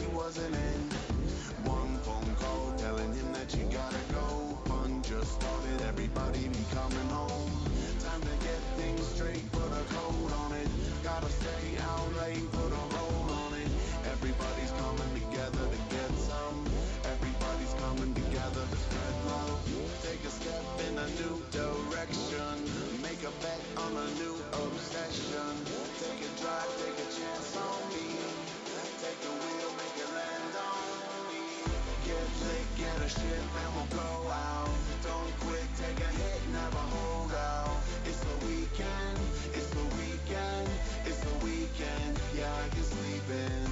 everybody wasn't in. One phone call telling him that you gotta go. Fun just started, everybody be coming home. Time to get things straight, put a code on it. Gotta stay out late, put a roll on it. Everybody's coming together to get some. Everybody's coming together to spread love. Take a step in a new direction. Make a bet on a new obsession. Take a drive, take a chance on me. Take the wheel, make it land on me. Get lit, get a ship, and we'll go out. Don't quit, take a hit, never hold out. It's the weekend, it's the weekend, it's the weekend. Yeah, I can sleep in.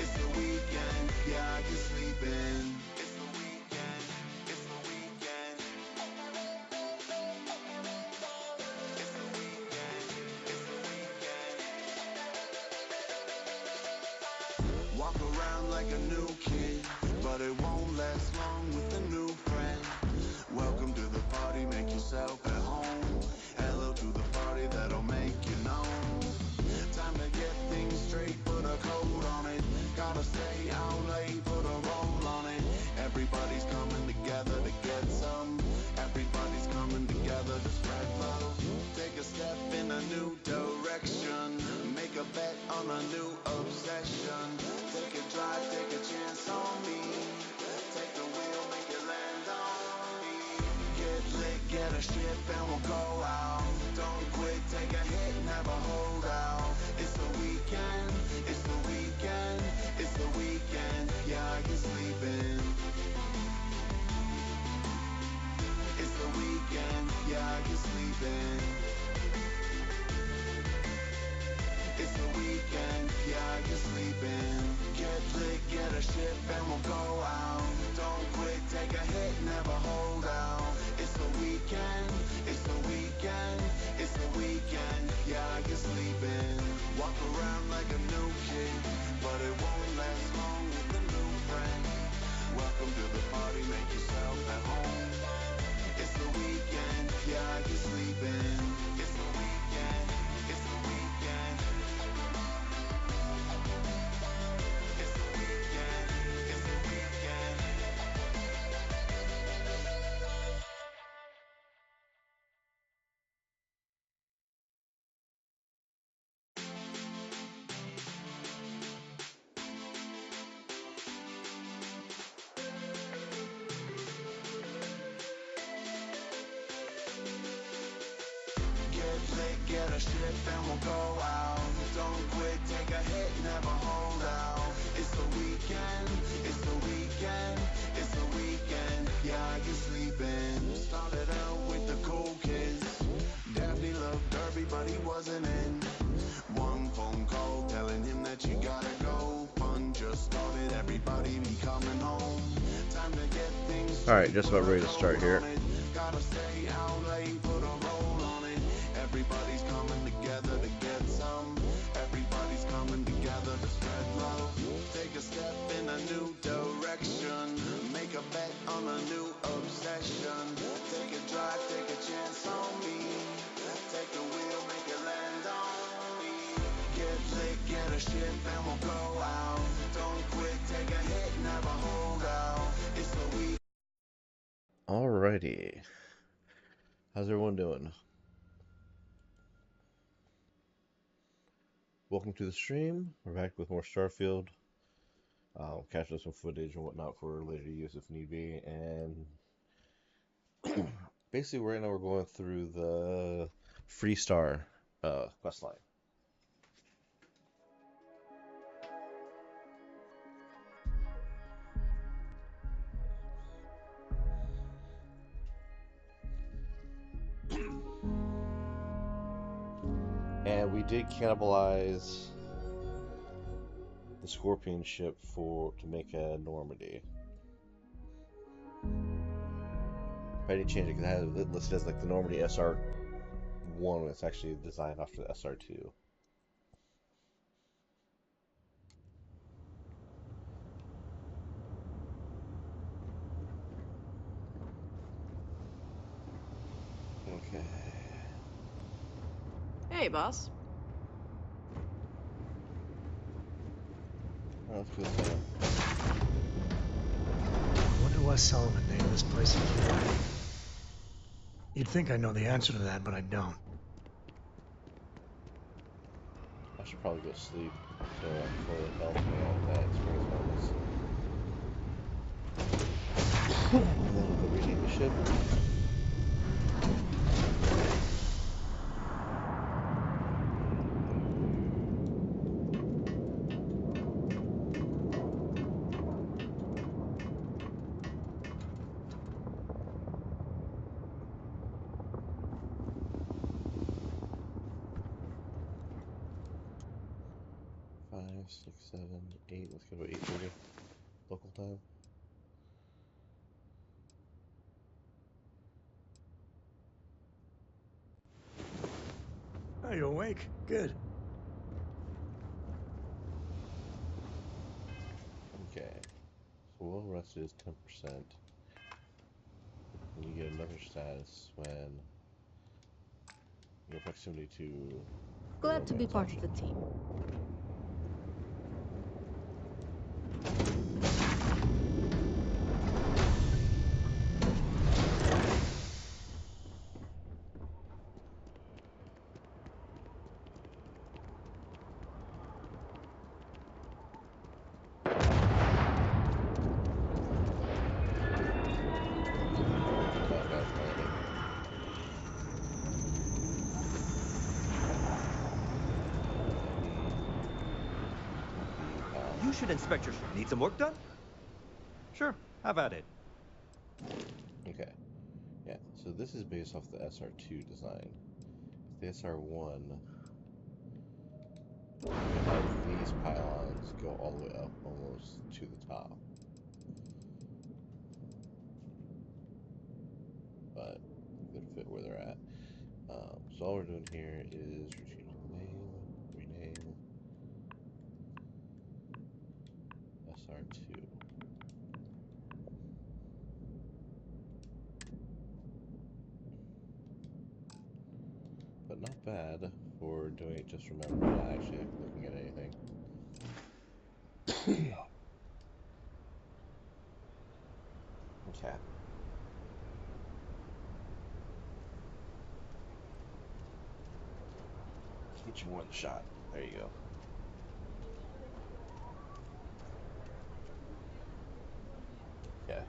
It's the weekend, yeah, I can sleep in. It's the weekend, it's the weekend. It's the weekend, it's the weekend. Walk around like a new kid, but it won't last long with a new friend. Welcome to the party, make yourself at home. Hello to the party that'll make you known. Time to get things straight, put a code on it. Gotta stay out late, put a roll on it. Everybody's coming together to get some. Everybody's coming together to spread love. Take a step in a new direction. Make a bet on a new obsession. Take a drive, take a chance on me. Take the wheel, make it land on me. Get lit, get a ship, and we'll go out. Don't quit, take a hit, never hold out. It's the weekend, it's the weekend, it's the weekend. Yeah, I can sleep in. It's the weekend, yeah, I can sleep in. It's the weekend, yeah, I can sleep in. Get lit, get a ship, and we'll go out. Don't quit, take a hit, never hold out. It's the weekend, it's the weekend, it's the weekend, yeah, I can sleep in. Walk around like a new kid, but it won't last long with a new friend. Welcome to the party, make yourself at home. It's the weekend, yeah, I can sleep in. It's the weekend, it's the weekend. It's the weekend, it's the weekend. Get lit, get a ship, and we'll go out. Don't quit, take a hit, never hold out. It's the weekend, it's the weekend, it's the weekend. Yeah, I can sleep in. Started out with the cool kids. Daphne loved Derby, but he wasn't in. One phone call telling him that you gotta go. Fun just started, everybody be coming home. Time to get things. Alright, just about ready to start here. Gotta stay out late, put a roll on it. Everybody's coming together to get some. Everybody's coming together to spread love. Take a step in a new direction. Make a bet on a new obsession. Take a drive, take a chance on me. Take the wheel, make it land on me. Get lit, get a ship, and we'll go out. Don't quit, take a hit, never hold out. It's the week. Alrighty. How's everyone doing? Welcome to the stream. We're back with more Starfield. Capture some footage and whatnot for later use if need be. And basically right now we're going through the Freestar quest line. And we did cannibalize the Scorpion ship to make a Normandy. I didn't change it because it listed as like the Normandy SR1. It's actually designed after the SR2. Okay. Hey, boss. Let's go this way. What did Wes Sullivan name this place again? You'd think I know the answer to that, but I don't. I should probably go sleep so before it tells me that Springs homeless. And then we'll go rename the ship. Five, 6, 7, 8. Let's go to 8:30 local time. Are you awake? Good. Okay. So well rested is 10%. And you get another status when your proximity to Glad to be romance part option. of the team. You should inspect your ship. Need some work done? Sure, have at it. Okay. Yeah, so this is based off the SR2 design. The SR1, you have these pylons go all the way up almost to the top. But they fit where they're at. So all we're doing here is changing the name, rename, SR2. But not bad for doing it just from memory, not actually looking at anything. Okay. Get you more in the shot. There you go. Yeah.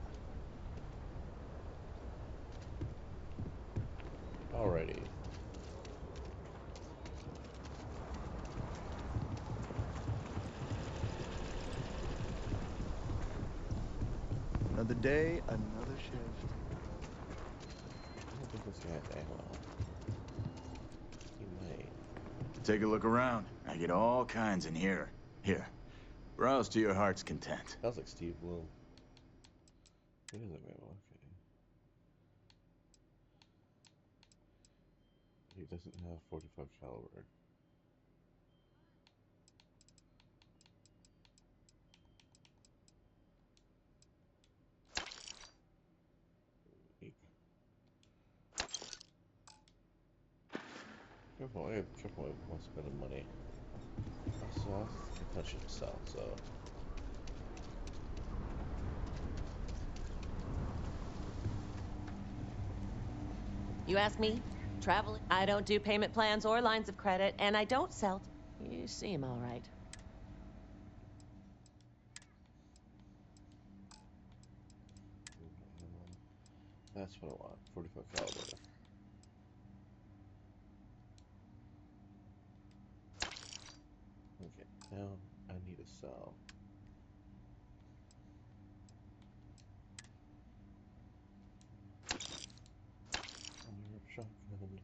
Alrighty. Another day, another shift. I don't think this guy has ammo. He might. Take a look around. I get all kinds in here. Here, browse to your heart's content. Sounds like Steve Bloom. He doesn't have ammo. Okay. He doesn't have 45 caliber. Careful, I gotta be careful while spending money. Also, I have potential to sell, so. You ask me? Traveling. I don't do payment plans or lines of credit, and I don't sell. You seem all right. That's what I want. 45 caliber. Okay, now I need to sell. Your shotgun.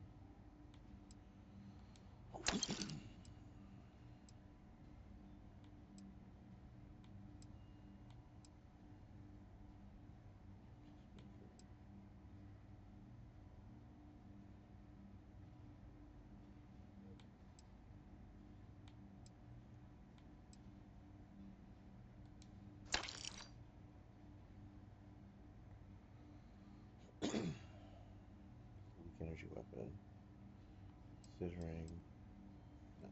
energy weapon. Scissoring. No.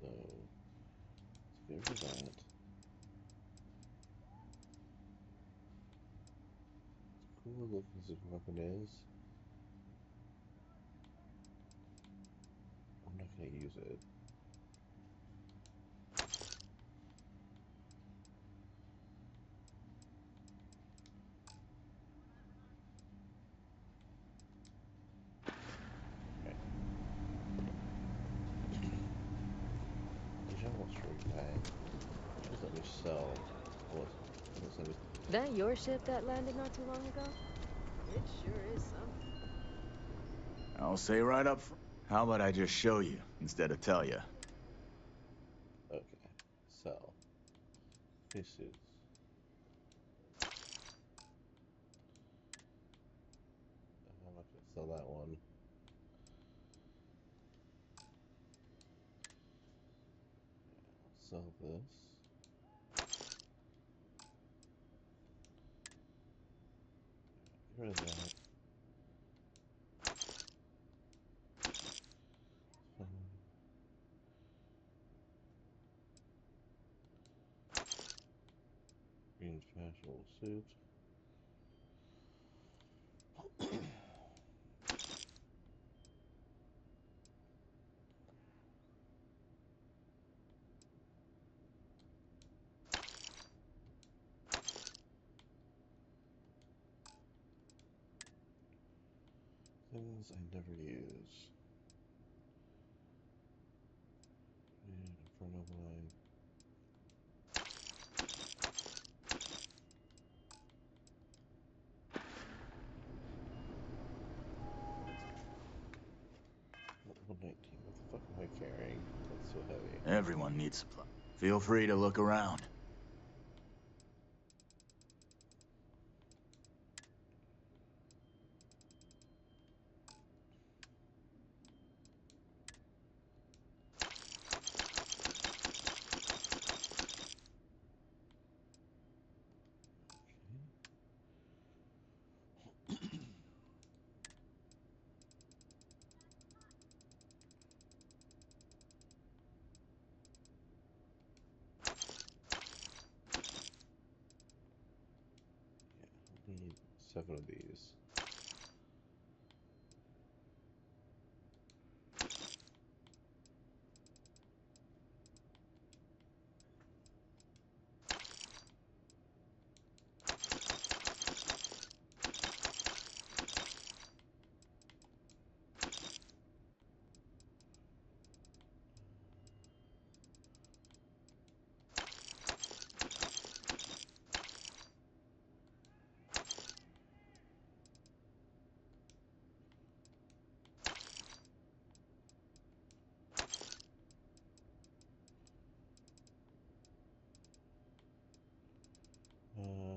So, let's get rid of that. Cool looking as a weapon is. I'm not gonna use it. Okay. These almost straight back. Just let me sell. Well, let's let me. That your ship that landed not too long ago? It sure is something. I'll say right up front. How about I just show you instead of tell you? Okay. Sell. This is. I'm not gonna sell that one. I'll sell this. Get rid of that. Green special suit. Things I never use. And Inferno Line. What 119? What the fuck am I carrying? That's so heavy. Everyone needs supply. Feel free to look around. Yeah, I need 7 of these.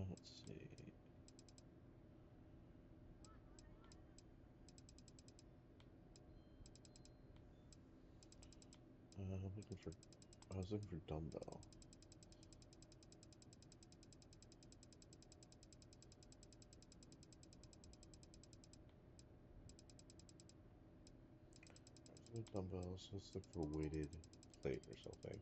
Let's see. I was looking for dumbbell. Dumbbells. Let's look for weighted plate or something.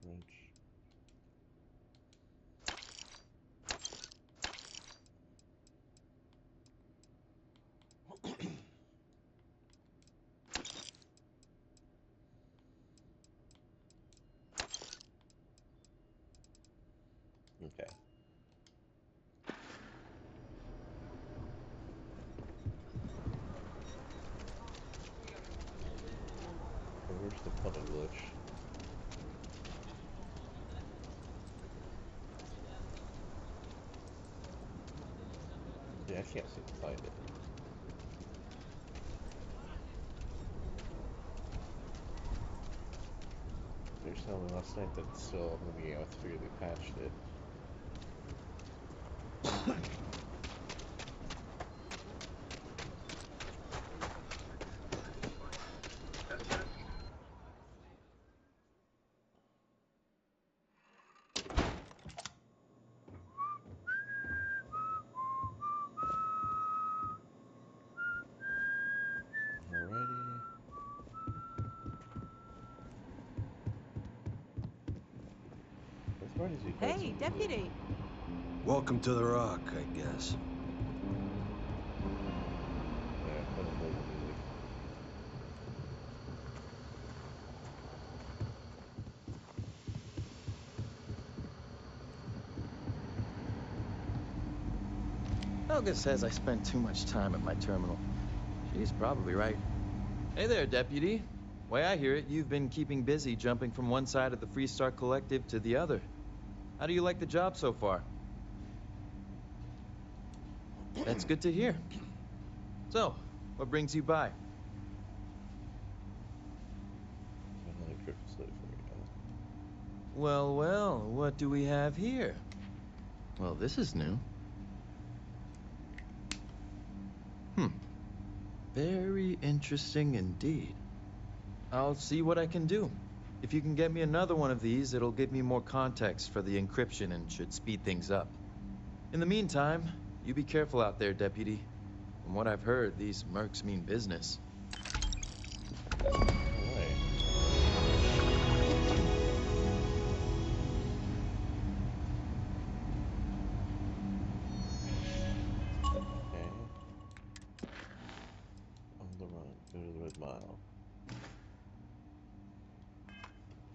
Wrench. Okay. Well, where's the puddle glitch? Yeah, I can't seem to find it. They were telling me last night that it's still in the game. I figured they patched it. surprised you played Hey, some music. deputy. Welcome to the Rock, I guess. Yeah, I don't play the music. Helga says I spend too much time at my terminal. She's probably right. Hey there, deputy. Way I hear it, you've been keeping busy jumping from one side of the Freestar Collective to the other. How do you like the job so far? That's good to hear. So, what brings you by? Another trip facility for you guys. Well, well, what do we have here? Well, this is new. Very interesting indeed. I'll see what I can do. If you can get me another one of these, it'll give me more context for the encryption and should speed things up. In the meantime, you be careful out there, deputy. From what I've heard, these mercs mean business. Alright. Okay. On the run. Go to the Red Mile.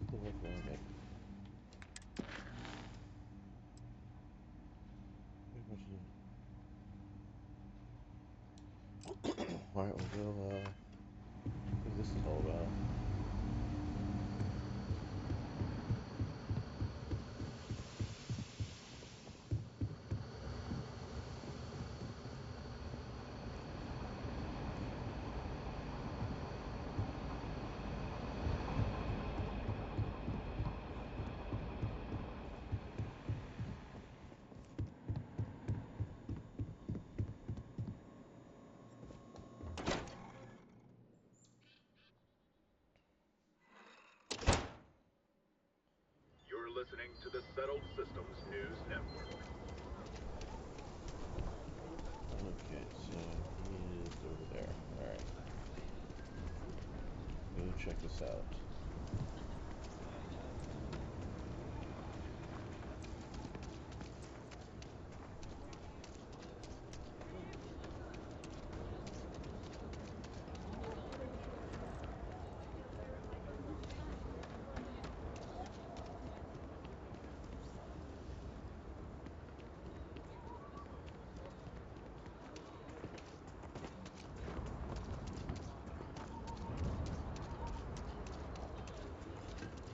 What's the work running? Alright, we'll go, what this is all about. You're listening to the Settled Systems News Network. Okay, so he is over there. Alright. Go check this out.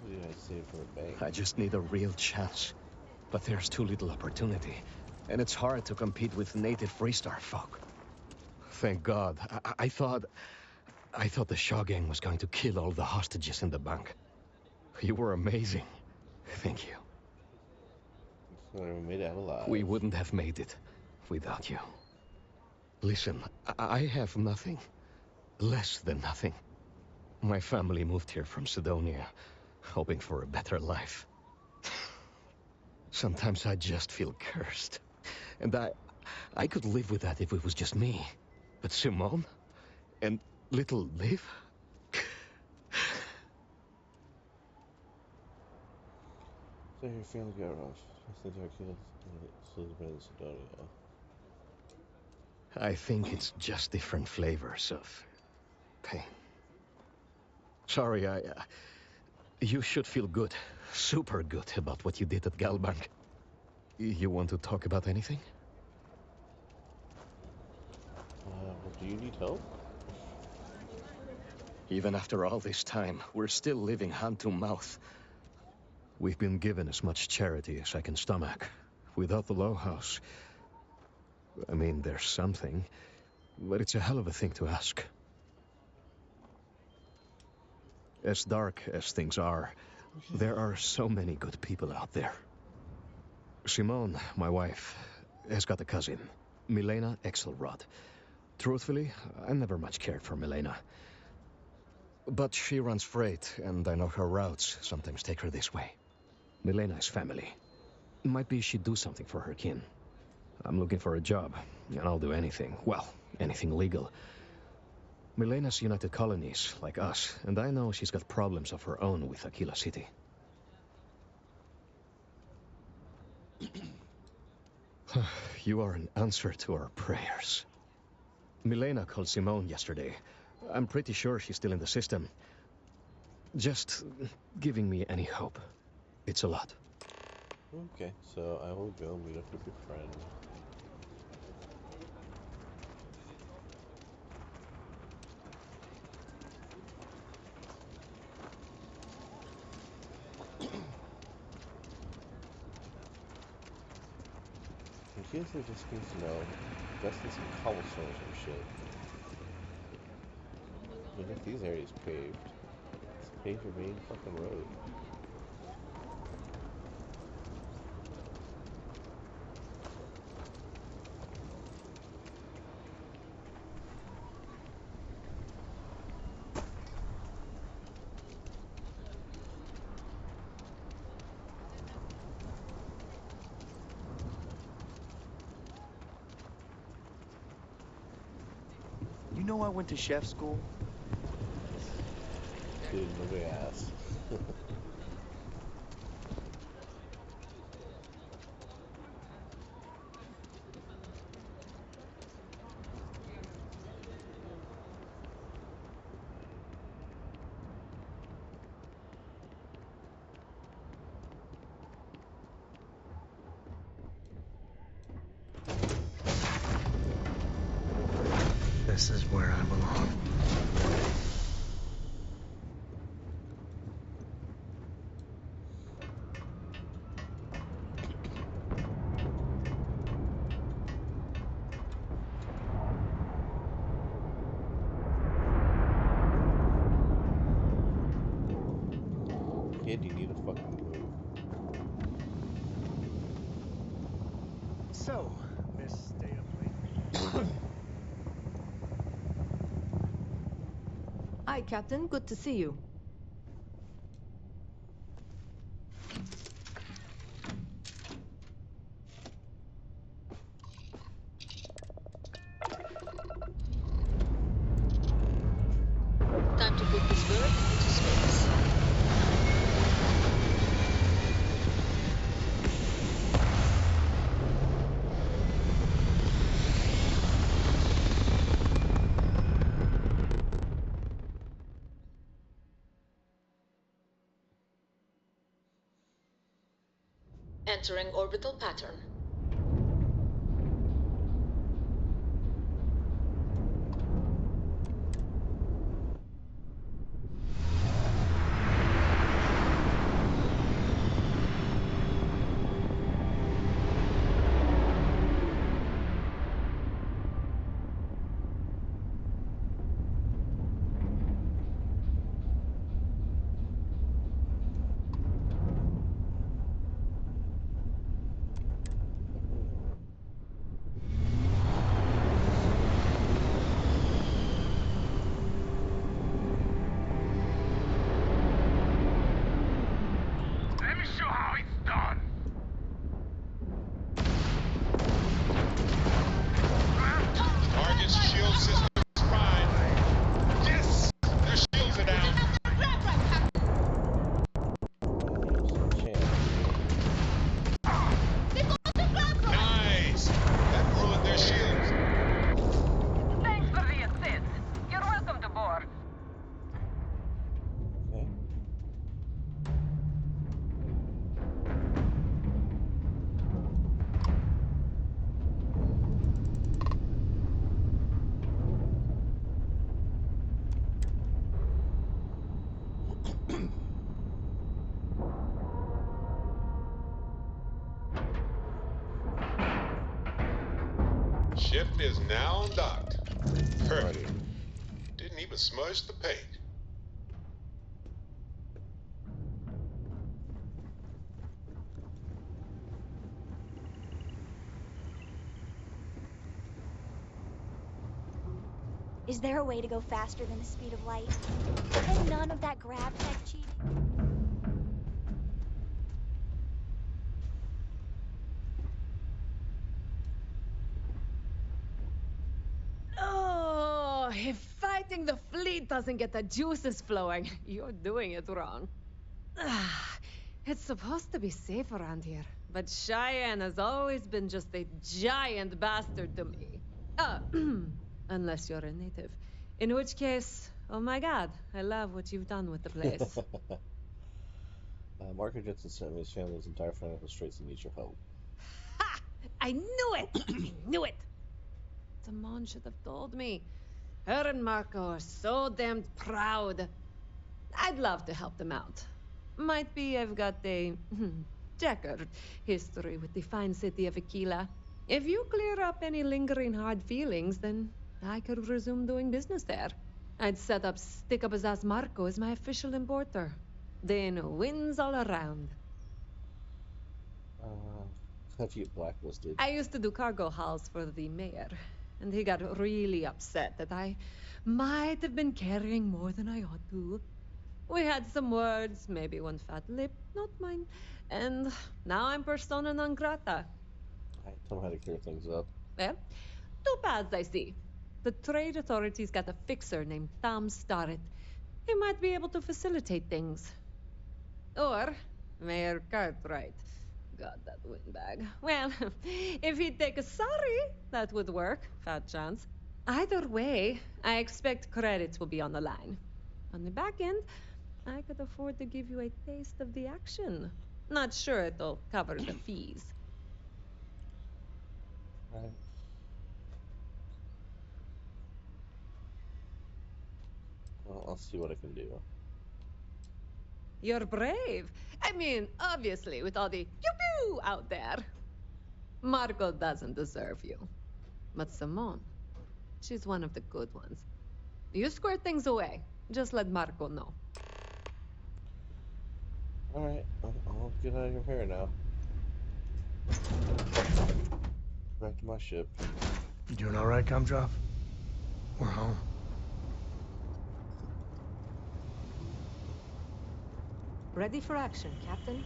What did I save for a bank? I just need a real chance. But there's too little opportunity. And it's hard to compete with native Freestar folk. Thank God. I thought the Shaw gang was going to kill all the hostages in the bank. You were amazing. Thank you. So we made it out alive. We wouldn't have made it without you. Listen, I have nothing. Less than nothing. My family moved here from Sidonia, hoping for a better life. Sometimes I just feel cursed. And I could live with that if it was just me. But Simone and little Liv? So your family got off. Since our kids live in Sidonia. I think it's just different flavors of pain. Sorry, you should feel good. Super good about what you did at Galbank. You want to talk about anything? Well, do you need help? Even after all this time, we're still living hand to mouth. We've been given as much charity as I can stomach. Without the Low House, I mean, there's something, but it's a hell of a thing to ask. As dark as things are, there are so many good people out there. Simone, my wife, has got a cousin, Milena Exelrod. Truthfully, I never much cared for Milena. But she runs freight, and I know her routes sometimes take her this way. Milena is family. Might be she'd do something for her kin. I'm looking for a job, and I'll do anything. Well, anything legal. Milena's United Colonies, like us, and I know she's got problems of her own with Aquila City. You are an answer to our prayers. Milena called Simone yesterday. I'm pretty sure she's still in the system. Just giving me any hope. It's a lot. Okay, so I will go meet up with your friend. In case I just need to know, dusting some cobblestone or some shit. I mean, if these areas paved, let's pave your main fucking road. You know I went to chef school? Dude, nobody asked. This is where I belong. Kid, you need a fucking move. So, Miss Stay Up Late. Hi, Captain. Good to see you. Time to put this bird into space. Entering orbital pattern. Ship is now docked. Perfect. Didn't even smudge the paint. Is there a way to go faster than the speed of light? And none of that grab tech cheating? Oh, if fighting the fleet doesn't get the juices flowing, you're doing it wrong. Ah, it's supposed to be safe around here. But Cheyenne has always been just a giant bastard to me. Unless you're a native. In which case, oh my god, I love what you've done with the place. Marco Jensen sent me his family's entire financial straits and needs your help. Ha! I knew it! I knew it! Damon should have told me. Her and Marco are so damned proud. I'd love to help them out. Might be I've got a checkered history with the fine city of Aquila. If you clear up any lingering hard feelings, then I could resume doing business there. I'd set up Stick Up His Ass Marco as my official importer. Then wins all around. How'd you get blacklisted? I used to do cargo hauls for the mayor, and he got really upset that I might have been carrying more than I ought to. We had some words, maybe one fat lip, not mine, and now I'm persona non grata. I tell him how to clear things up. Well, two paths I see. The trade authorities got a fixer named Tom Starrett. He might be able to facilitate things. Or Mayor Cartwright. God, that windbag. Well, if he'd take a sorry, that would work. Fat chance. Either way, I expect credits will be on the line. On the back end, I could afford to give you a taste of the action. Not sure it'll cover the fees. Right. Well, I'll see what I can do. You're brave. I mean, obviously, with all the pew-pew out there. Marco doesn't deserve you. But Simone, she's one of the good ones. You square things away. Just let Marco know. Alright, I'll get out of your hair now. Back to my ship. You doing alright, Gumdrop? We're home. Ready for action, Captain.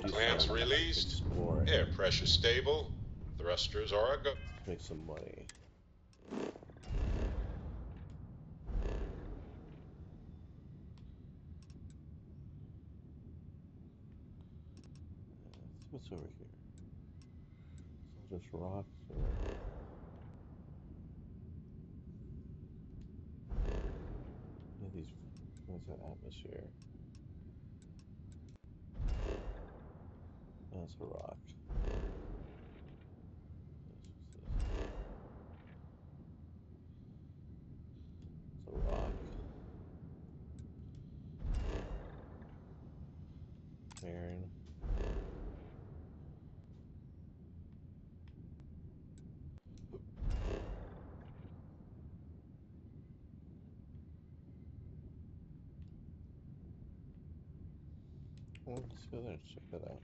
Clamps released. Air pressure stable. Thrusters are a go. Make some money. What's over here? Is all just rocks or... Yeah, these... What's that atmosphere? That's a rock. It's a rock. Iron. Well, let's go there and check that out.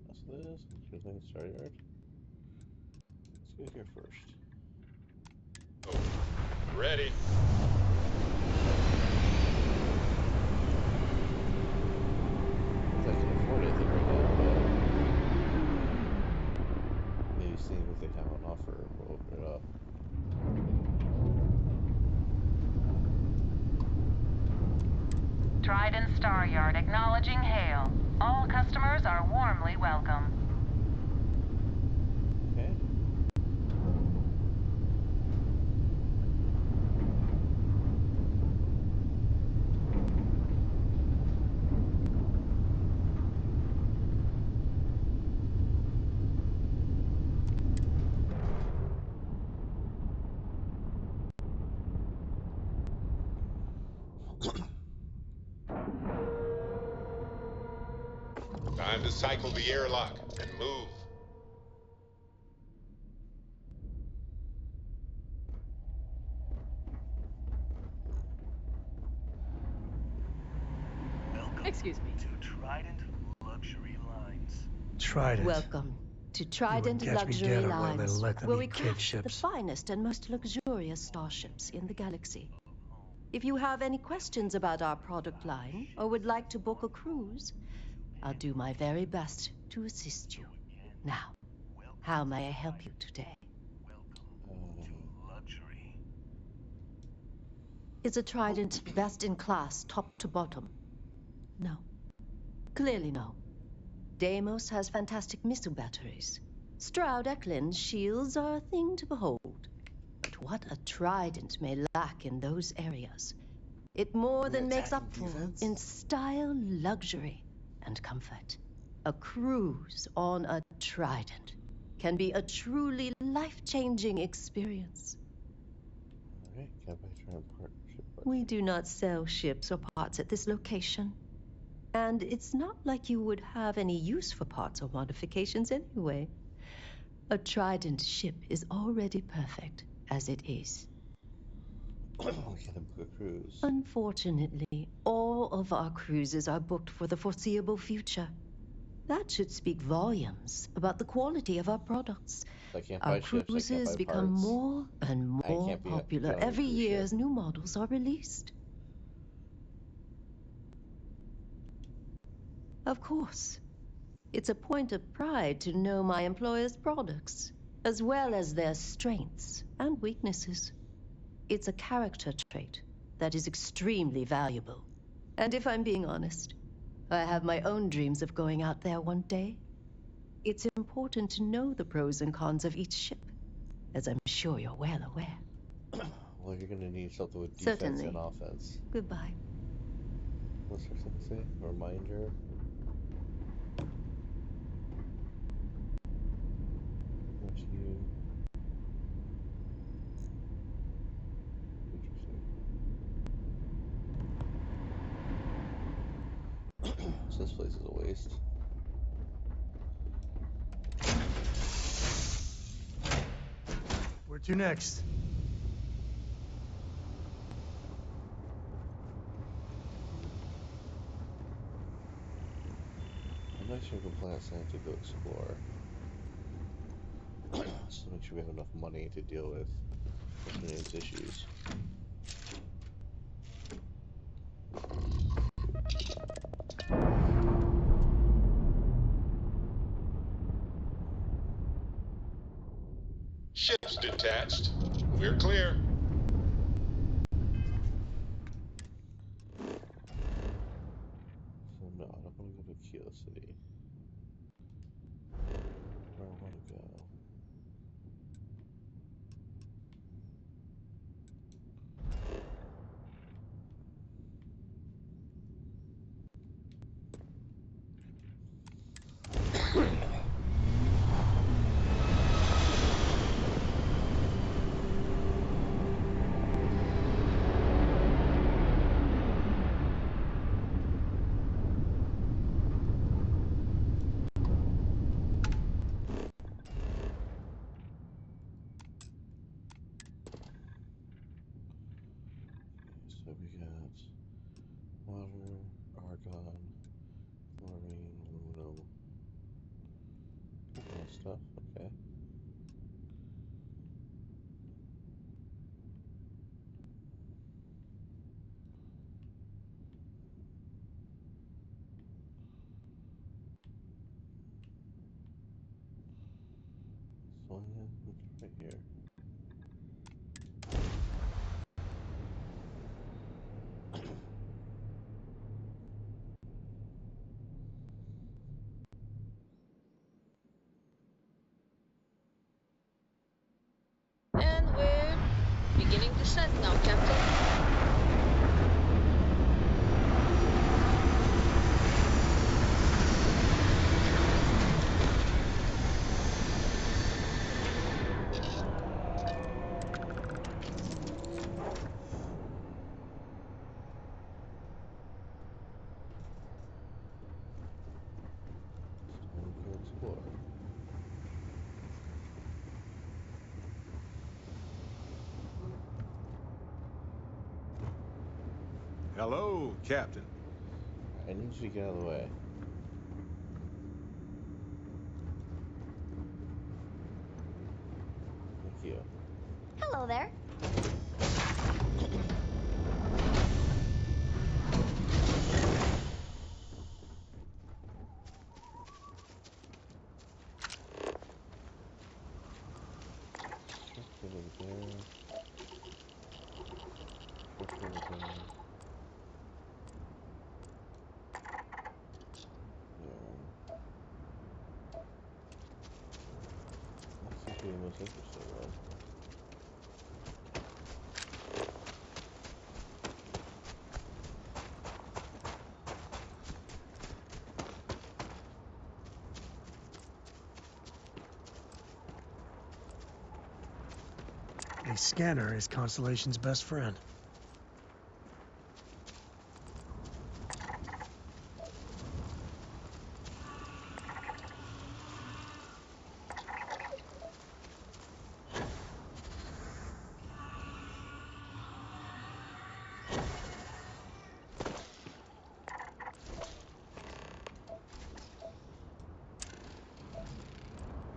That's this. Here's the star yard. Let's go here first. Oh, ready. I can afford anything right now, but maybe seeing what they have on offer will open it up. Trident Star Yard acknowledging hail. All customers are warmly welcome. Okay. Time to cycle the airlock and move. Excuse me. To Trident Luxury Lines. Trident. Welcome. to Trident catch me Luxury dead on one of their Lines, let them where we eat cake craft the ships. finest and most luxurious starships in the galaxy. If you have any questions about our product line or would like to book a cruise, I'll do my very best to assist you. Now, how may I help you today? Is a Trident best in class, top to bottom? No. Clearly no. Deimos has fantastic missile batteries. Stroud Eklund's shields are a thing to behold. But what a Trident may lack in those areas, it more than makes up for in style, luxury, and comfort. A cruise on a Trident can be a truly life-changing experience. Alright, get back to our partnership. We do not sell ships or parts at this location. And it's not like you would have any use for parts or modifications anyway. A Trident ship is already perfect as it is. We can book a cruise. Unfortunately, all of our cruises are booked for the foreseeable future. That should speak volumes about the quality of our products. So I can't Our buy ships, I can't cruises buy become parts. more and more popular every year as new models are released. Of course, it's a point of pride to know my employer's products, as well as their strengths and weaknesses. It's a character trait that is extremely valuable. And if I'm being honest, I have my own dreams of going out there one day. It's important to know the pros and cons of each ship, as I'm sure you're well aware. Well, you're gonna need something with defense and offense. Goodbye. What's there something to say? A reminder? What you... Interesting. So this place is a waste. Where to next? I'm not sure if we can plan Santa to go explore. Just to make sure we have enough money to deal with Mr. issues. Ships detached. We're clear. So no, I don't want to go to Kilo City. Where I want to go. So we got water, argon, chlorine, aluminum, all that stuff, okay. So yeah, it's right here. And we're beginning to set now, Captain. Time to explore. Hello, Captain. I need you to get out of the way. Hello there. That seems to be the most interesting one. A scanner is Constellation's best friend.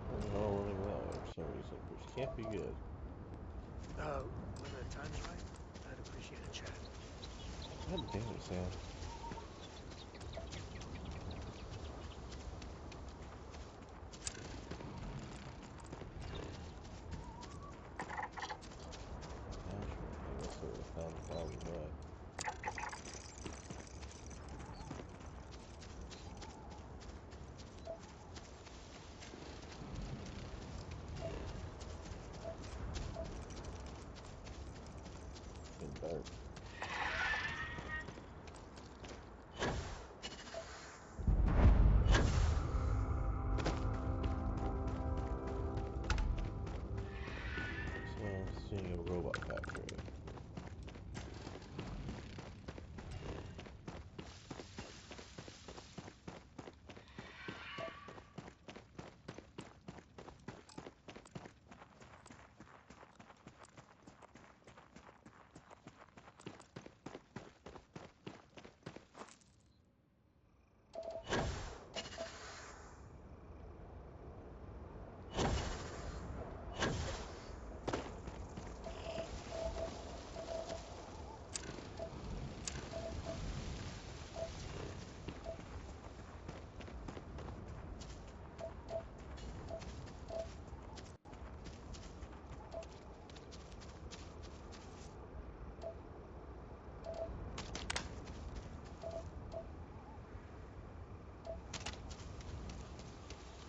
They're all running that way for some reason, which can't be good. When the time is right, I'd appreciate a chat. God damn it, Sam. That's what we found the problem with. Getting dark. So, seeing a robot factory.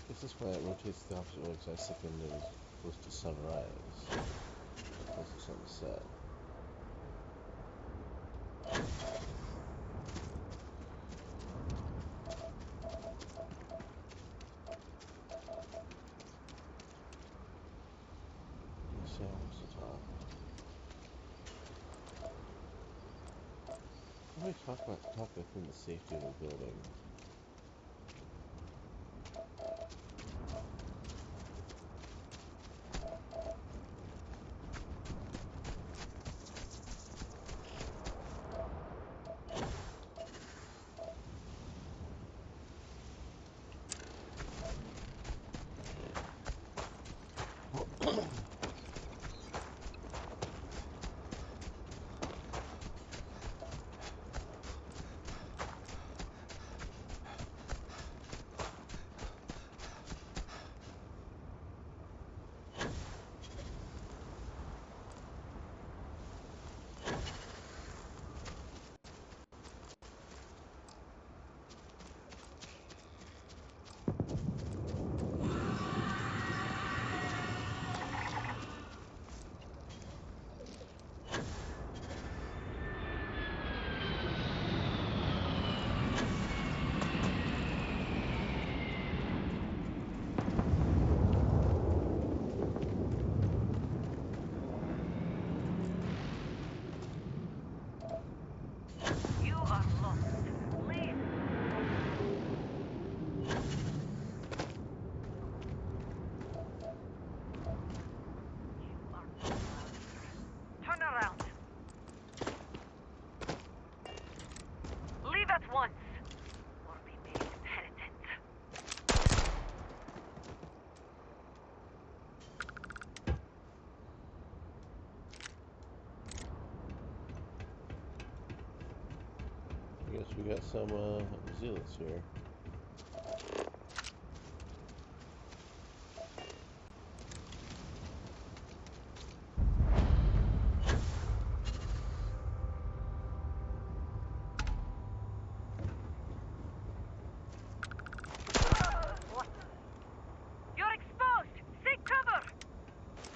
This is why it rotates the opposite way, because I was thinking it was close to sunrise, close to sunset. So, what's the time? How do we talk within the safety of a building? guess we got some zealots here. You're exposed! Seek cover!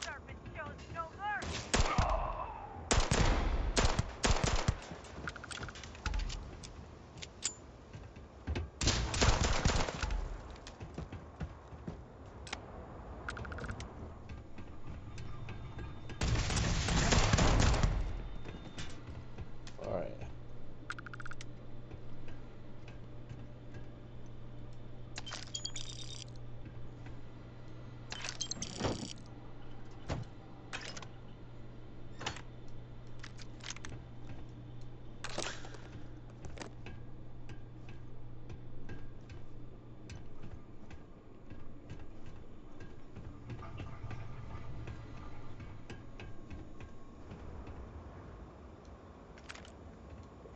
Serpent shows no mercy! Alright.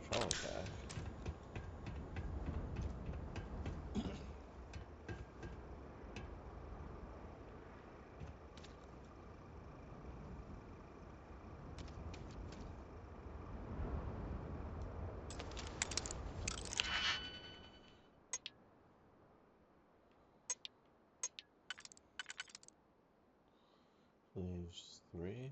Patrol attack. Leaves 3.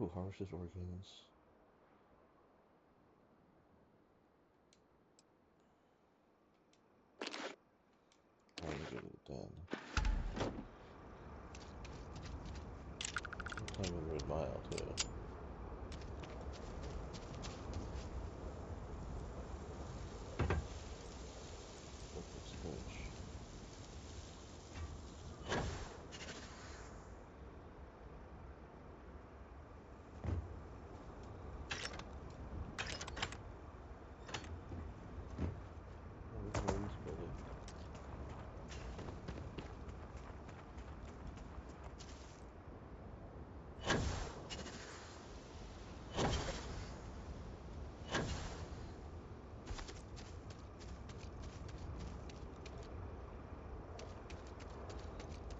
Ooh, harvested organs. I want to go to the den. I'm in the Red Mile, too. Switch.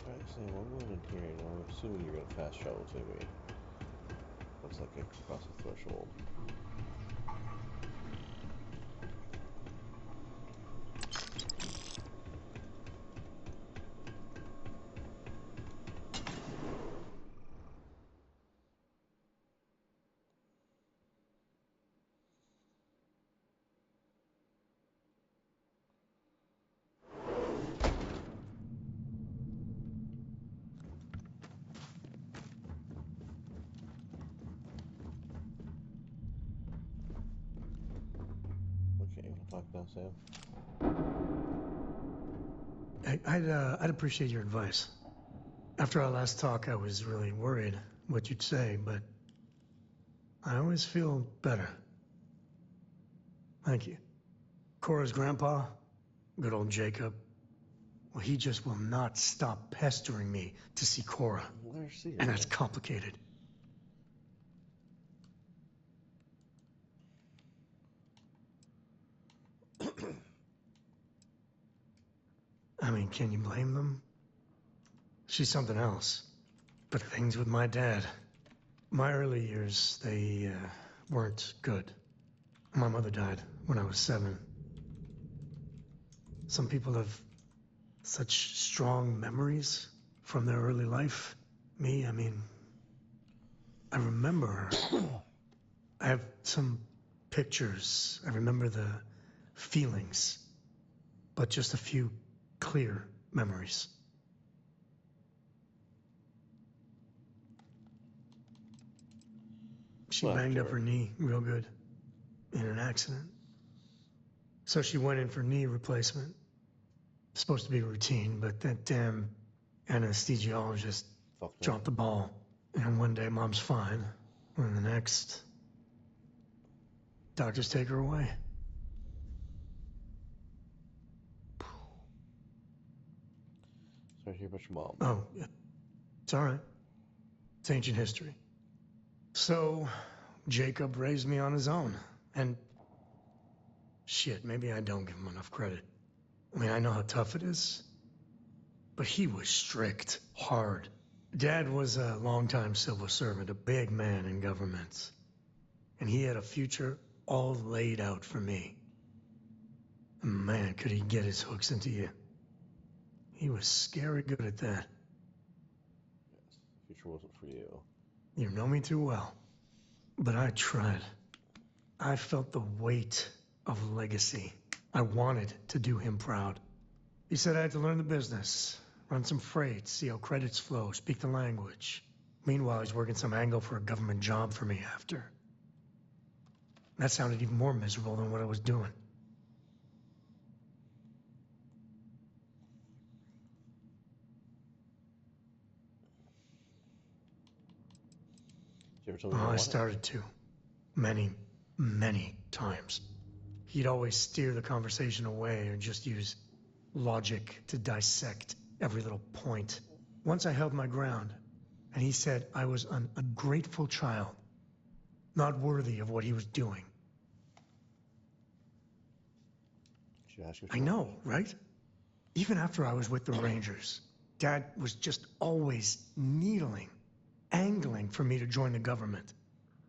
Alright, Sam, I'm going in here, and I'm assuming you're going to fast travel to me. Looks like I crossed the threshold. Okay, you want to talk now, Sam? I'd appreciate your advice. After our last talk, I was really worried what you'd say, but I always feel better. Thank you. Cora's grandpa, good old Jacob, well, he just will not stop pestering me to see Cora. And that's complicated. I mean, can you blame them? She's something else. But things with my dad. My early years, they weren't good. My mother died when I was 7. Some people have such strong memories from their early life. Me, I mean, I remember her. I have some pictures. I remember the feelings, but just a few clear memories. She banged up her knee real good in an accident. So she went in for knee replacement. Supposed to be routine, but that damn anesthesiologist dropped the ball. And one day mom's fine, and the next, doctors take her away. Sorry to hear about your mom. Oh, yeah. It's all right. It's ancient history. So, Jacob raised me on his own, and shit, maybe I don't give him enough credit. I mean, I know how tough it is, but he was strict, hard. Dad was a longtime civil servant, a big man in government, and he had a future all laid out for me. Man, could he get his hooks into you. He was scary good at that. Yes, the future wasn't for you. You know me too well, but I tried. I felt the weight of legacy. I wanted to do him proud. He said I had to learn the business, run some freight, see how credits flow, speak the language. Meanwhile, he's working some angle for a government job for me after. That sounded even more miserable than what I was doing. Did you ever tell me you I wanted? started to. Many times. He'd always steer the conversation away or just use logic to dissect every little point. Once I held my ground, and he said I was an ungrateful child, not worthy of what he was doing. Should I ask you I know, right? Even after I was with the Rangers, Dad was just always needling, angling for me to join the government.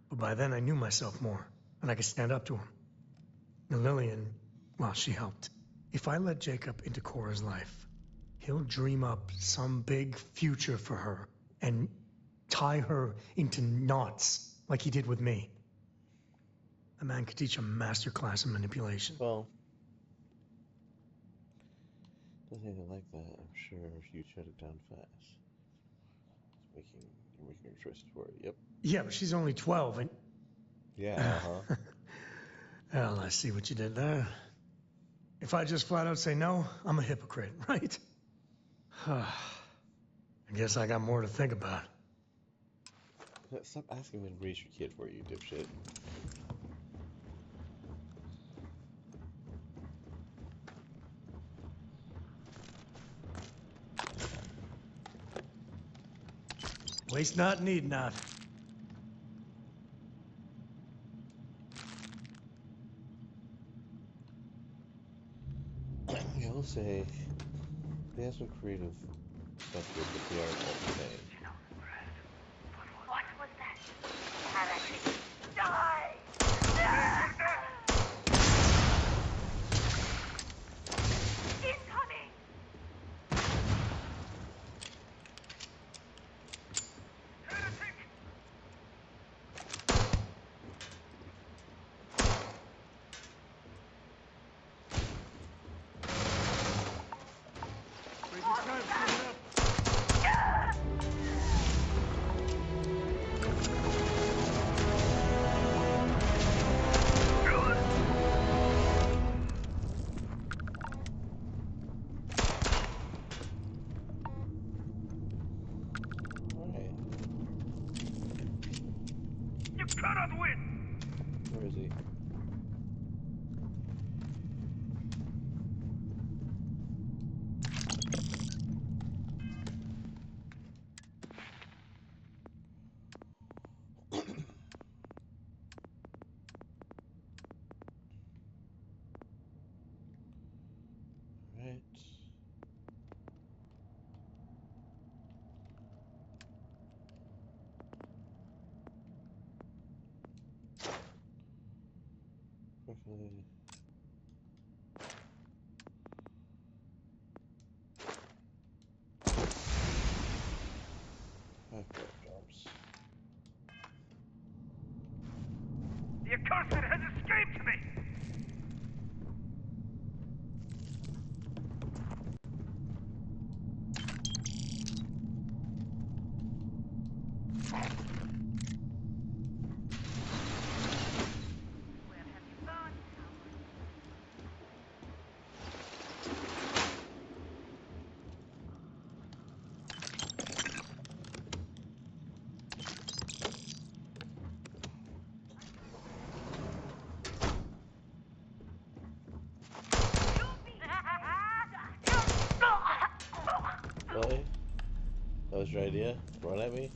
But by then I knew myself more, and I could stand up to him. And Lillian, well, she helped. If I let Jacob into Cora's life, he'll dream up some big future for her and tie her into knots like he did with me. A man could teach a master class in manipulation. Well, doesn't even like that. I'm sure if you shut it down fast. You're making your choices for it. Yep. Yeah, but she's only 12 and... Yeah, Well, I see what you did there. If I just flat out say no, I'm a hypocrite, right? I guess I got more to think about. Stop asking me to raise your kid for you, dipshit. Waste not, need not. Yeah, I'll say they have some creative stuff here, but they aren't all the same. What was that? Parasite. Die! Incoming! Where is he? Alright. Quickly. Okay, jumps. The accursed has escaped me! Really? That was your idea? Run at me?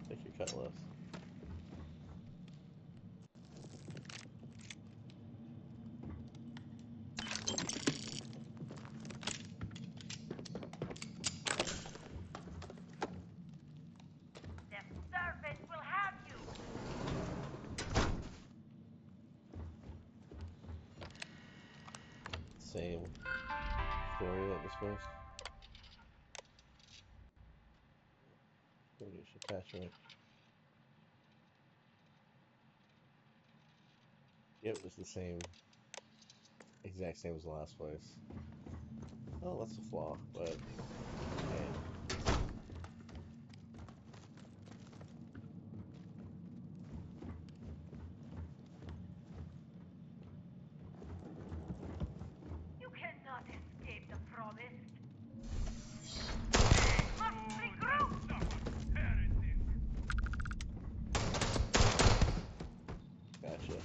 Take your cutlass. Same story at this place. British attachment. Yep, it's the same. Exact same as the last place. Oh, that's a flaw, but okay. You cannot escape the promise. Must regroup! Gotcha.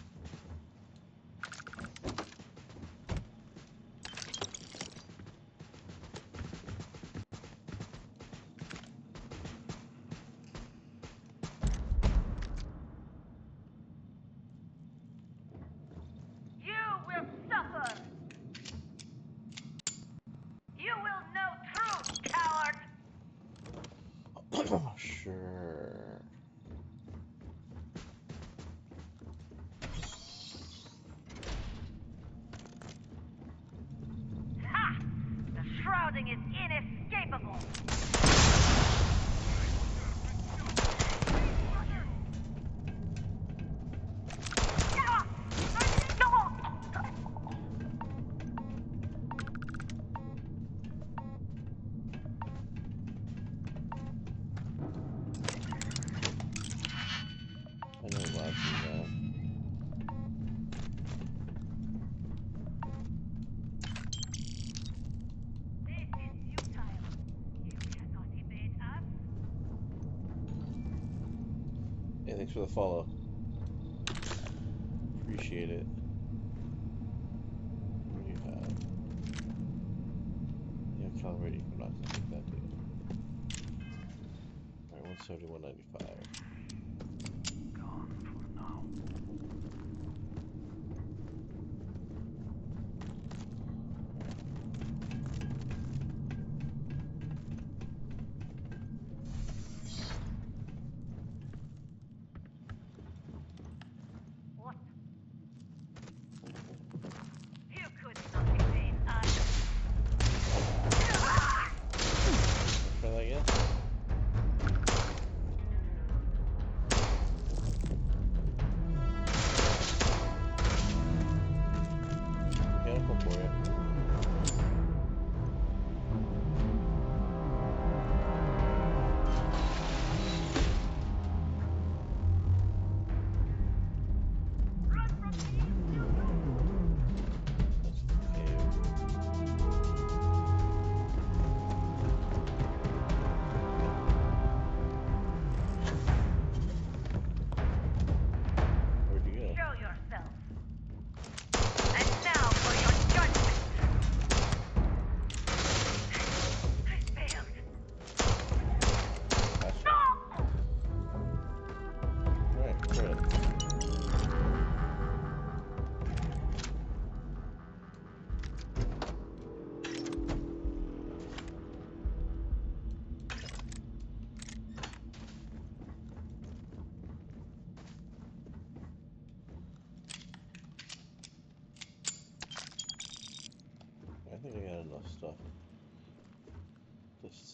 You will suffer. You will know truth, coward. Sure. Ha! The shrouding is inescapable. I know why I do that. This is futile. You cannot evade us. Hey, thanks for the follow. Appreciate it. What do you have? Yeah, calibrate equinox. I'll take that too. Alright, 171.95. What? You could not evade us. Try that again?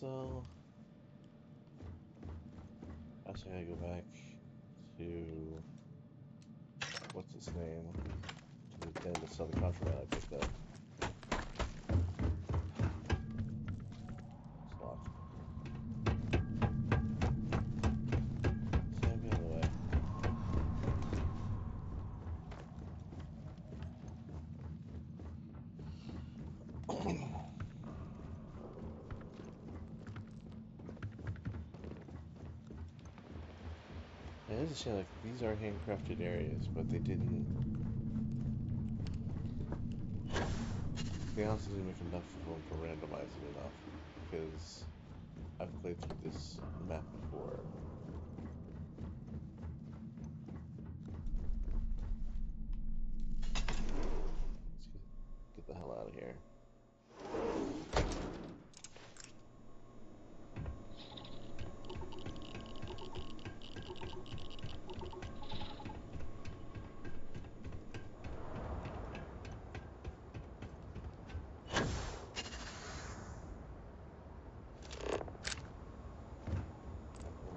So I just gotta go back to what's its name to the end to sell the contraband I picked up. It's locked. So I'll get out of the way. It is a shame, like, these are handcrafted areas, but they didn't. They honestly didn't make enough of them to randomize it enough, because I've played through this map before. Let's get the hell out of here.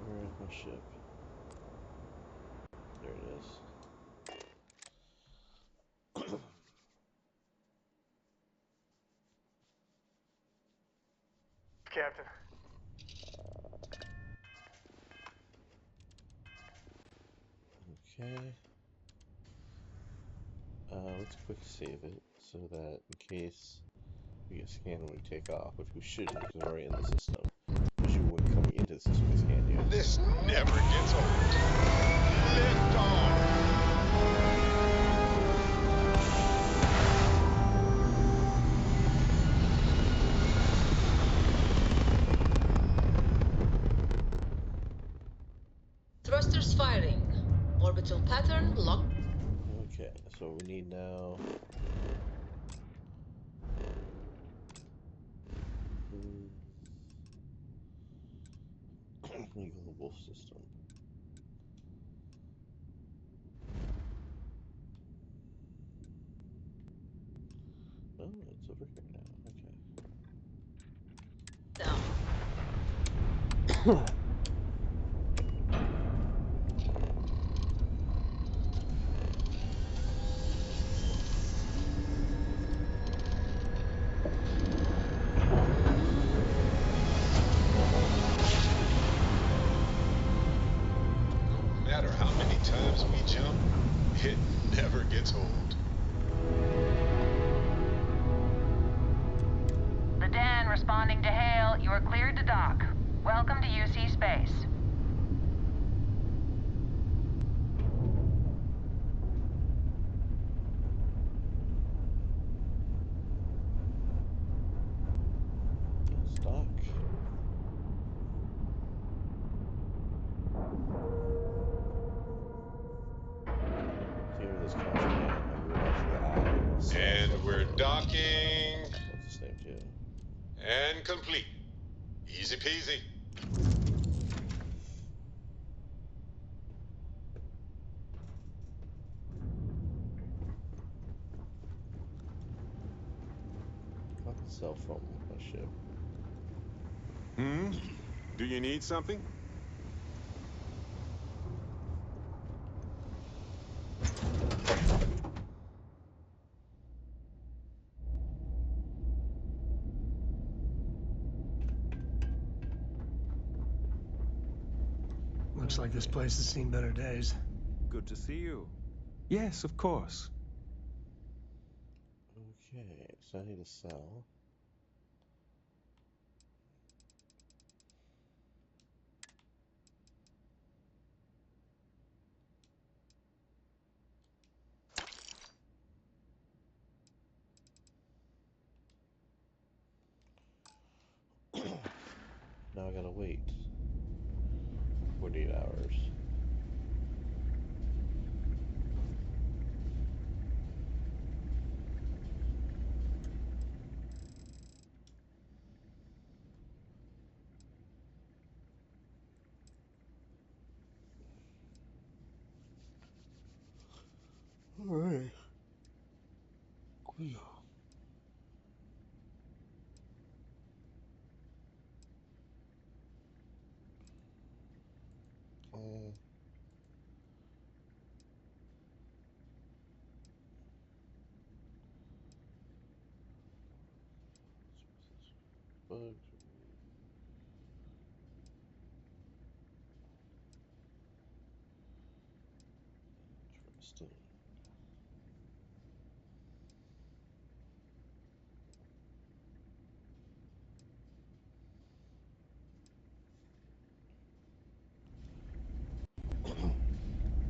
Where is my ship? There it is. Captain. Okay. Let's quick save it so that in case we get scanned when we take off, which we shouldn't because we're already in the system. Usually when coming into the system we scan you. This never gets old. Lift off! Thrusters firing. Orbital pattern locked. Okay, so we need now. Global system. Oh, it's over here now. Okay. No matter how many times we jump, it never gets old. The Den responding to hail. You are cleared to dock. Welcome to UC Space. Stock. Here this contraband. I realized that. And we're docking. What's his name too? And complete. Easy peasy. Got the cell phone with my ship. Do you need something? Looks like this place has seen better days. Good to see you. Yes, of course. Okay, so I need to sell. Now I gotta wait 48 hours. Alright. bugged. Interesting.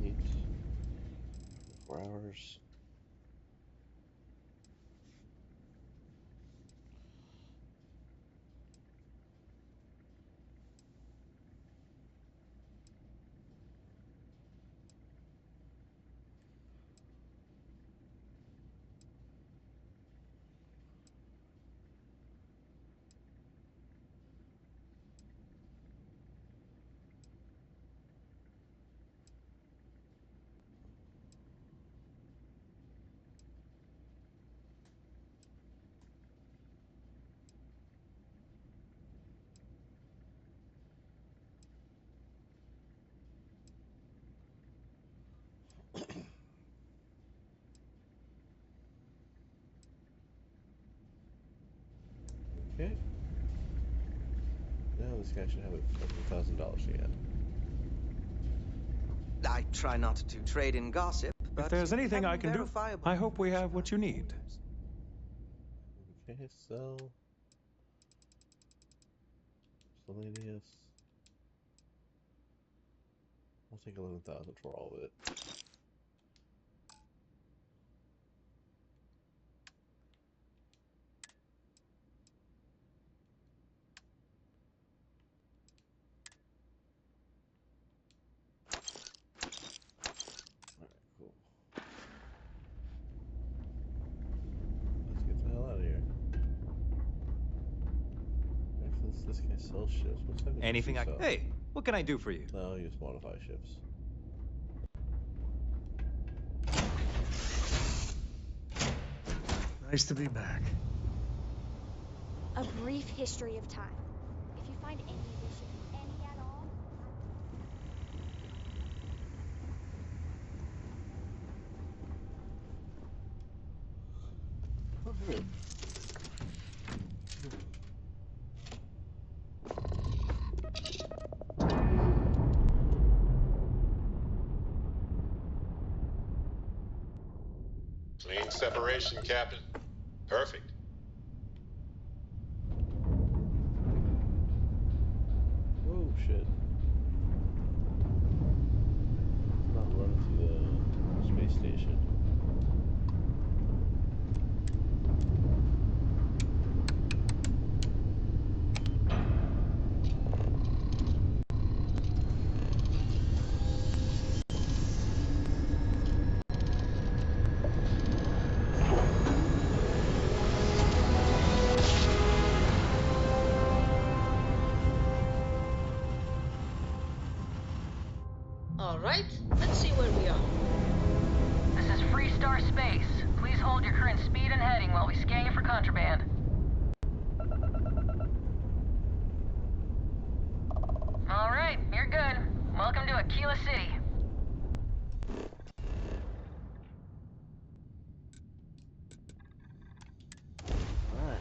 Neat. 4 hours. Okay. Now this guy should have $1,000 yet. I try not to trade in gossip, but If there's anything I having can do, verifiable I hope we have what you need. Okay, sell. Miscellaneous. I'll take 11,000 for all of it. Alright, cool. Let's get the hell out of here. Actually, this guy sells ships. What type of Anything ships I... do you sell? Hey, what can I do for you? No, you just modify ships. Nice to be back. A brief history of time. If you find any addition, any at all. Okay. Clean separation, Captain. Perfect. Oh shit. Not running to the space station. All right, let's see where we are. This is Freestar Space. Please hold your current speed and heading while we scan you for contraband. All right, you're good. Welcome to Aquila City. Alright.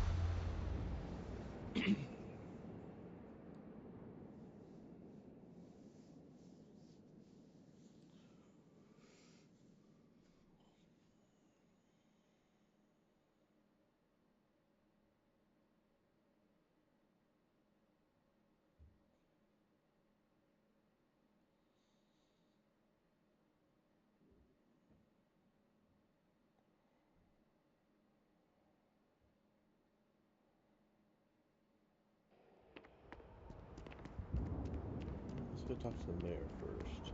Let's go talk to the mayor first.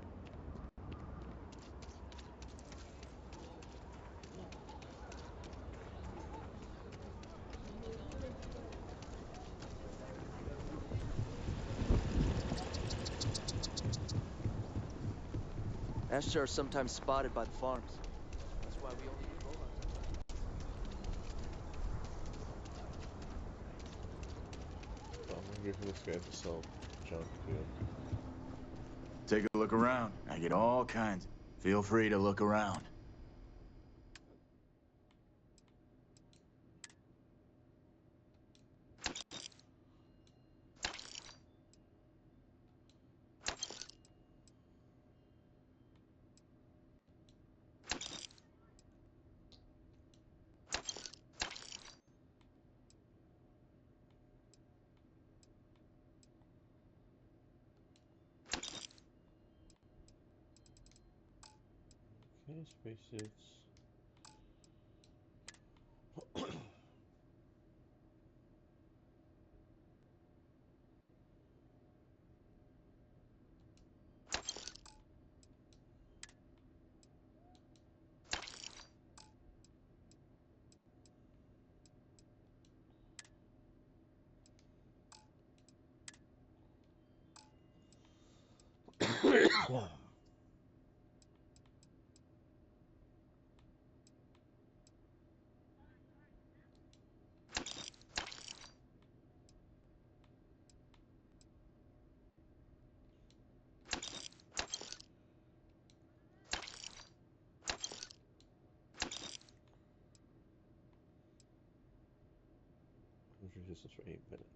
Asher are sometimes spotted by the farms. That's why we only use roll-ons. Well, I'm gonna give this guy to sell junk to. Take a look around. I get all kinds. Feel free to look around. Okay, spacesuits. Introduce us for 8 minutes.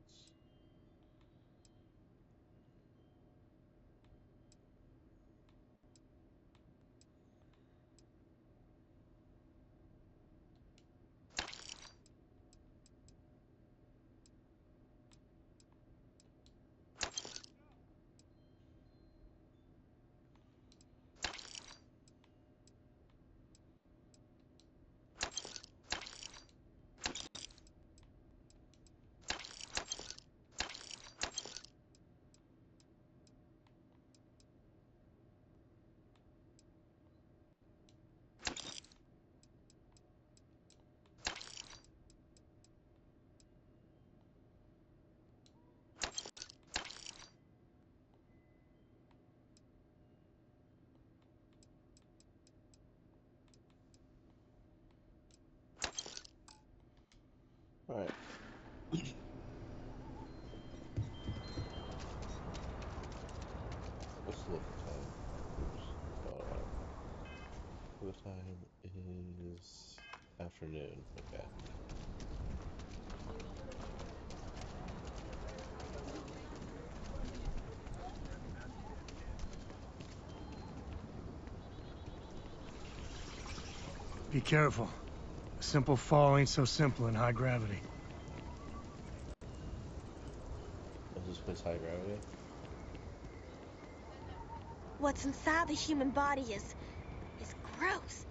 Alright. What's the time? Oops. The time is afternoon. Okay. Be careful. A simple fall ain't so simple in high gravity. Is this place high gravity? What's inside the human body is gross.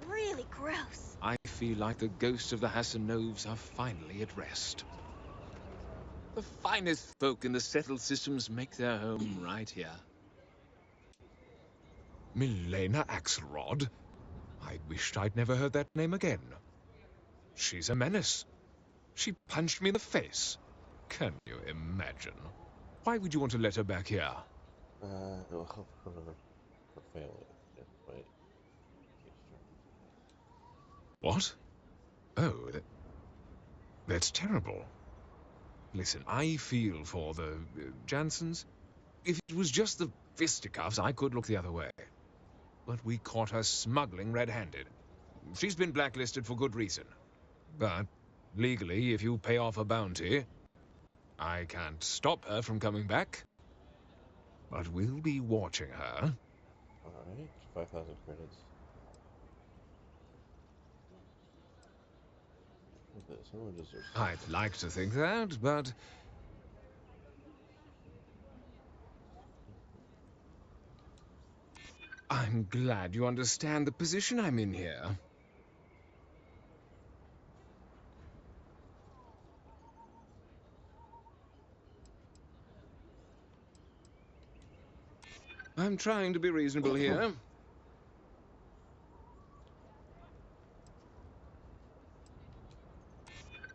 Really gross. I feel like the ghosts of the Hassanovs are finally at rest. The finest folk in the settled systems make their home right here. Milena Axelrod? I wished I'd never heard that name again. She's a menace. She punched me in the face. Can you imagine? Why would you want to let her back here? It'll help her family. Yeah, right. What? Oh, that's terrible. Listen, I feel for the Jansons. If it was just the fisticuffs, I could look the other way. But we caught her smuggling red-handed. She's been blacklisted for good reason. But legally, if you pay off a bounty, I can't stop her from coming back. But we'll be watching her. Alright, 5,000 credits. Someone deserves I'd like to think that, but... I'm glad you understand the position I'm in here. I'm trying to be reasonable here.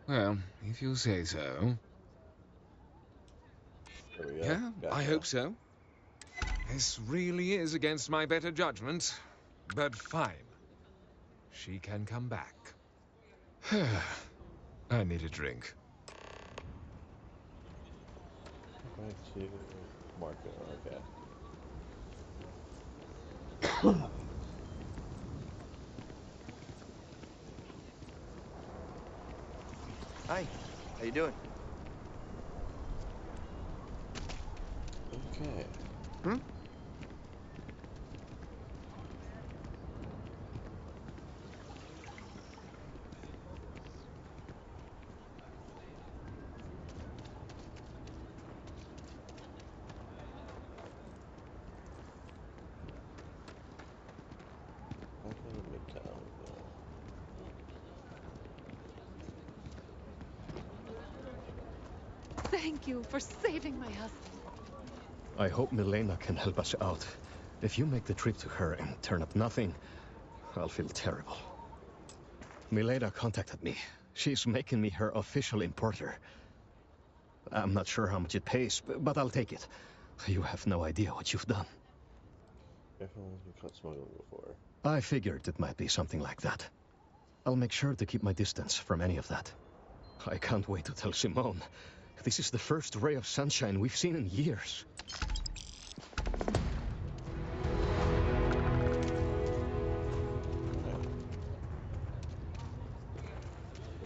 Well, if you say so. There we go. Yeah, Gotcha. I hope so. This really is against my better judgment, but fine. She can come back. I need a drink. Back to Marco, okay. Hi, how you doing? Okay. Hmm? Thank you for saving my husband. I hope Milena can help us out. If you make the trip to her and turn up nothing, I'll feel terrible. Milena contacted me. She's making me her official importer. I'm not sure how much it pays, but I'll take it. You have no idea what you've done. Everyone's been caught smuggling before. I figured it might be something like that. I'll make sure to keep my distance from any of that. I can't wait to tell Simone. This is the first ray of sunshine we've seen in years.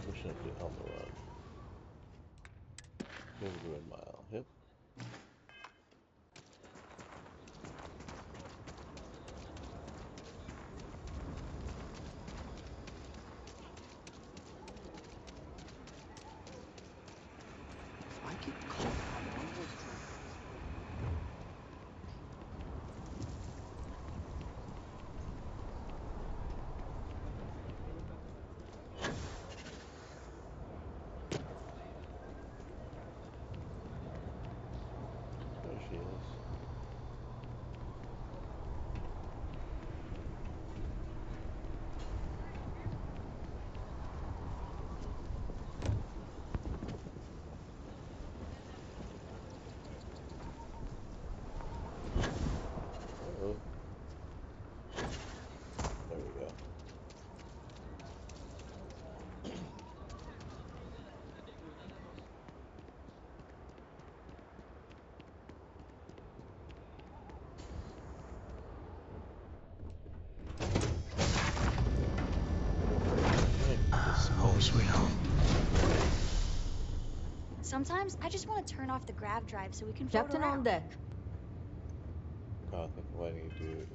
We should be on the run. Maybe the Red Mile. Yep. There she is. Uh-oh. There we go. Home sweet home. Sometimes I just want to turn off the grav drive so we can float Captain around. on deck. Oh, I think what I need to do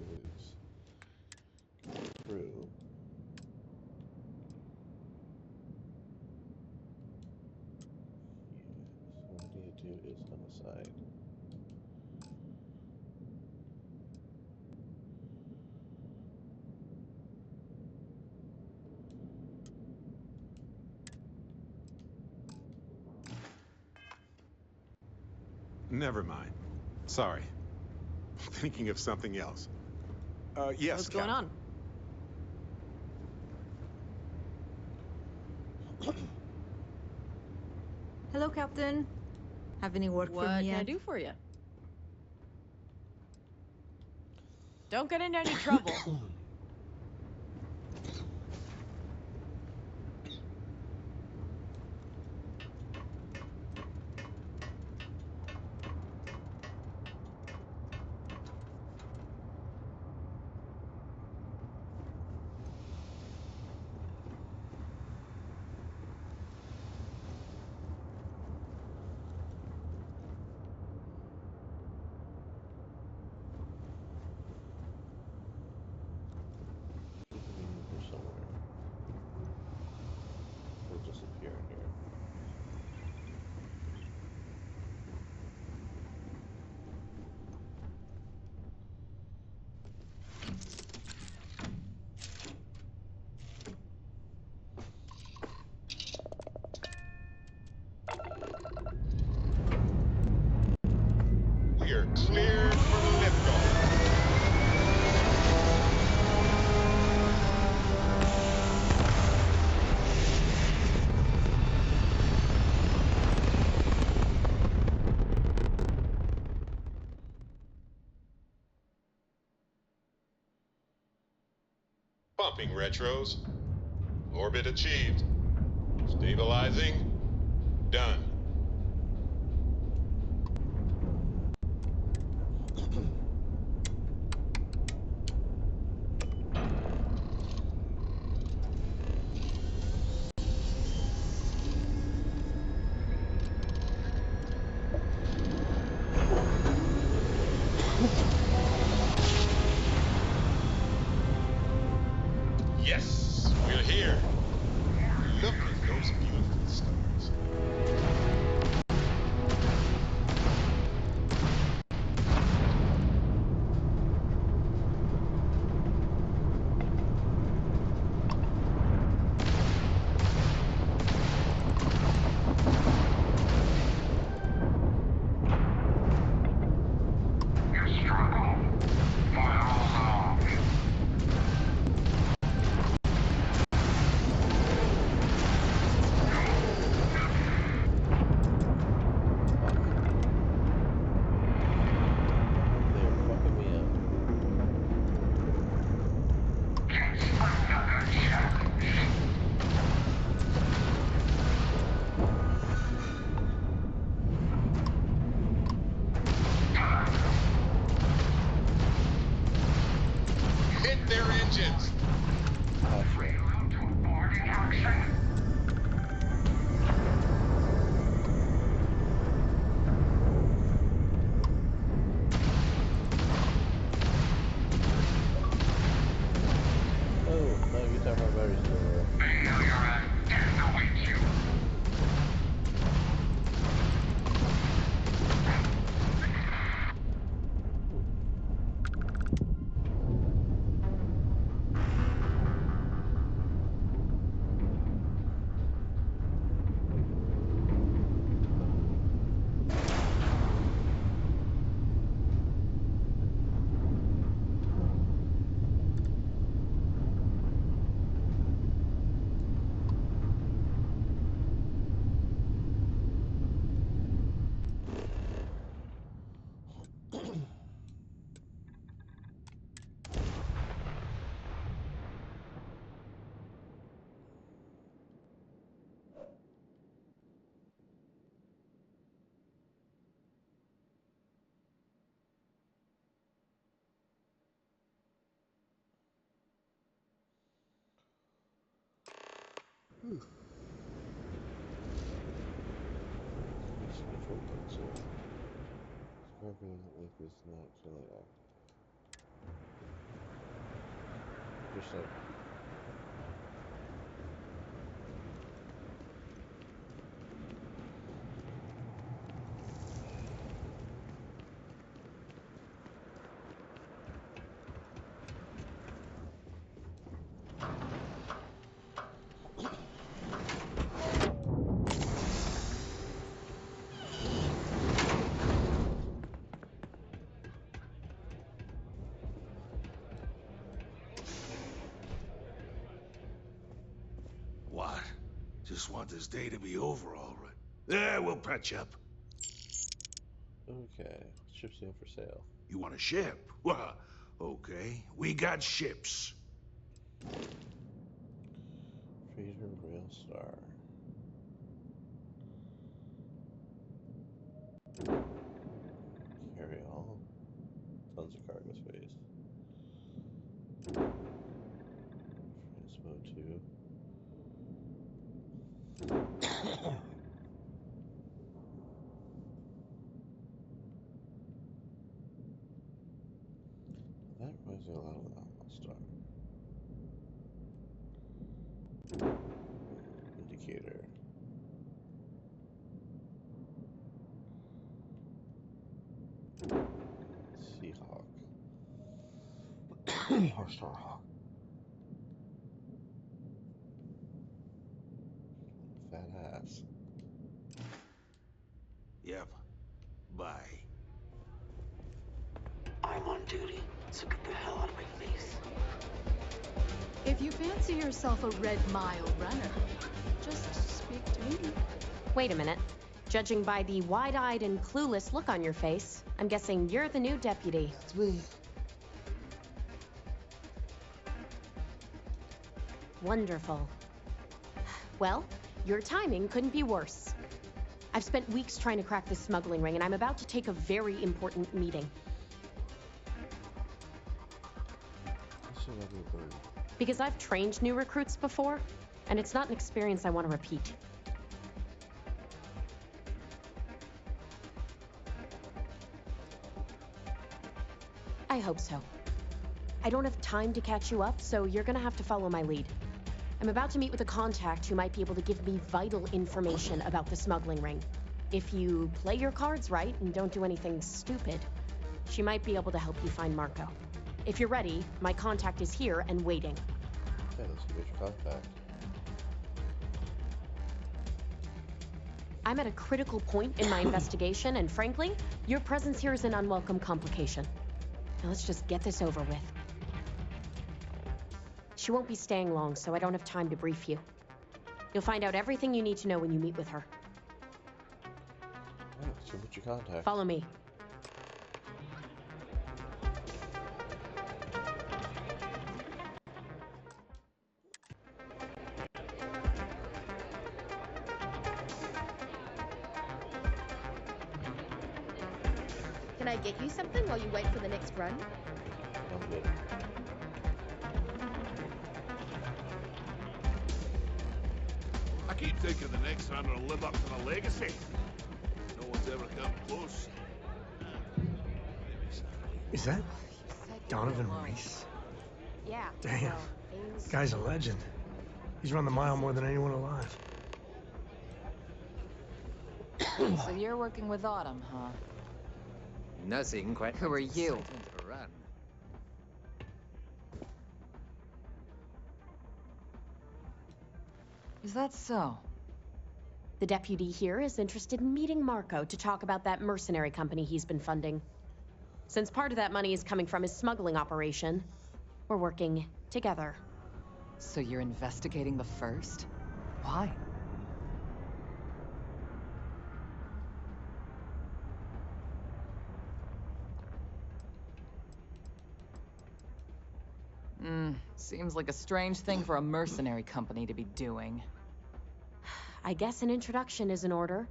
is through. Yes, what I need to do is on the side. Never mind. Sorry. Thinking of something else. Yes, What's going on? Hello, Captain. Have any work What for me can I yet? do for you? Don't get into any trouble. Here somewhere. It'll just appear in here. We are cleared for liftoff. Pumping retros. Orbit achieved. Stabilizing. Done. Yes, we're here. Look at those beautiful stars. Hit their engines! Oh, now you tell my battery's still there. Scorpion link is not currently active. Just like What? Just want this day to be over already. Yeah, we'll patch up. okay, ship's in for sale. You want a ship? Well, okay, we got ships. Freighter Rail Star. Carry all. Tons of cargo space. Transmo 2. That reminds me a lot of the Outlaw Star. Indicator. Seahawk. Or Starhawk. Fat ass. Yep. Bye. I'm on duty, so get the hell out of my face. If you fancy yourself a Red Mile runner, just speak to me. Wait a minute. Judging by the wide-eyed and clueless look on your face, I'm guessing you're the new deputy. That's me. Wonderful. Well, your timing couldn't be worse. I've spent weeks trying to crack this smuggling ring, and I'm about to take a very important meeting. Because I've trained new recruits before, and it's not an experience I want to repeat. I hope so. I don't have time to catch you up, so you're gonna have to follow my lead. I'm about to meet with a contact who might be able to give me vital information about the smuggling ring. If you play your cards right and don't do anything stupid, she might be able to help you find Marco. If you're ready, my contact is here and waiting. Okay, let's get your contact. I'm at a critical point in my investigation, and frankly, your presence here is an unwelcome complication. Now let's just get this over with. She won't be staying long, so I don't have time to brief you. You'll find out everything you need to know when you meet with her. Alright, let's go get your contact. Follow me. Can I get you something while you wait for the next run? I'm good. keep thinking the next runner will live up to the legacy. No one's ever come close. Is that Donovan Reese? Yeah. Damn. Well, things... Guy's a legend. He's run the mile more than anyone alive. So you're working with Autumn, huh? Nothing quite. Who are you? Excitement run. Is that so? The deputy here is interested in meeting Marco to talk about that mercenary company he's been funding. Since part of that money is coming from his smuggling operation, we're working together. So you're investigating the first? Why? Seems like a strange thing for a mercenary company to be doing. I guess an introduction is in order.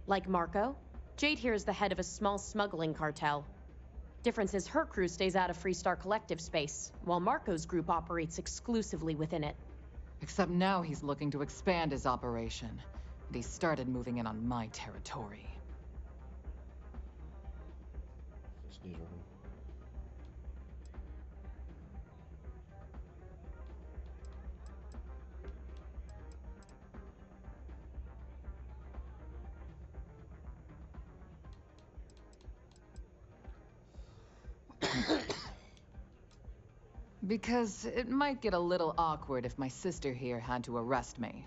Like Marco, Jade here is the head of a small smuggling cartel. Difference is her crew stays out of Freestar Collective space, while Marco's group operates exclusively within it. Except now he's looking to expand his operation, and he started moving in on my territory. Because it might get a little awkward if my sister here had to arrest me.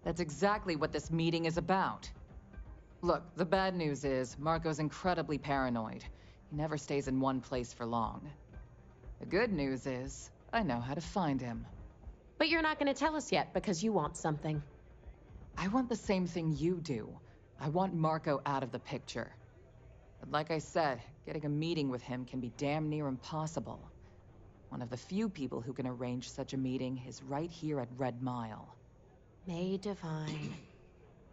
That's exactly what this meeting is about. Look, the bad news is Marco's incredibly paranoid. He never stays in one place for long. The good news is I know how to find him. But you're not going to tell us yet because you want something. I want the same thing you do. I want Marco out of the picture. But like I said, getting a meeting with him can be damn near impossible. One of the few people who can arrange such a meeting is right here at Red Mile. May Divine.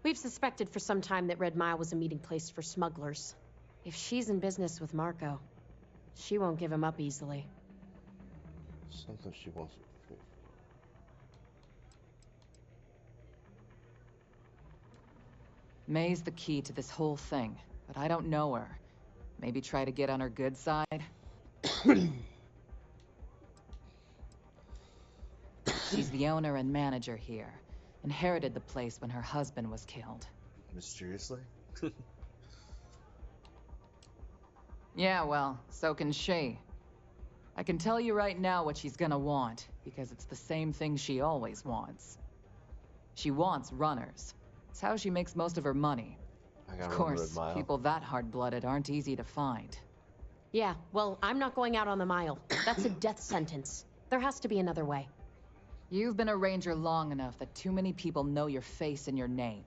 We've suspected for some time that Red Mile was a meeting place for smugglers. If she's in business with Marco, she won't give him up easily. Something she wants to pay for. May's the key to this whole thing, but I don't know her. Maybe try to get on her good side? She's the owner and manager here. Inherited the place when her husband was killed. Mysteriously? Yeah, well, so can she. I can tell you right now what she's gonna want, because it's the same thing she always wants. She wants runners. It's how she makes most of her money. Of course, people that hard-blooded aren't easy to find. Yeah, well, I'm not going out on the mile. That's a death sentence. There has to be another way. You've been a ranger long enough that too many people know your face and your name.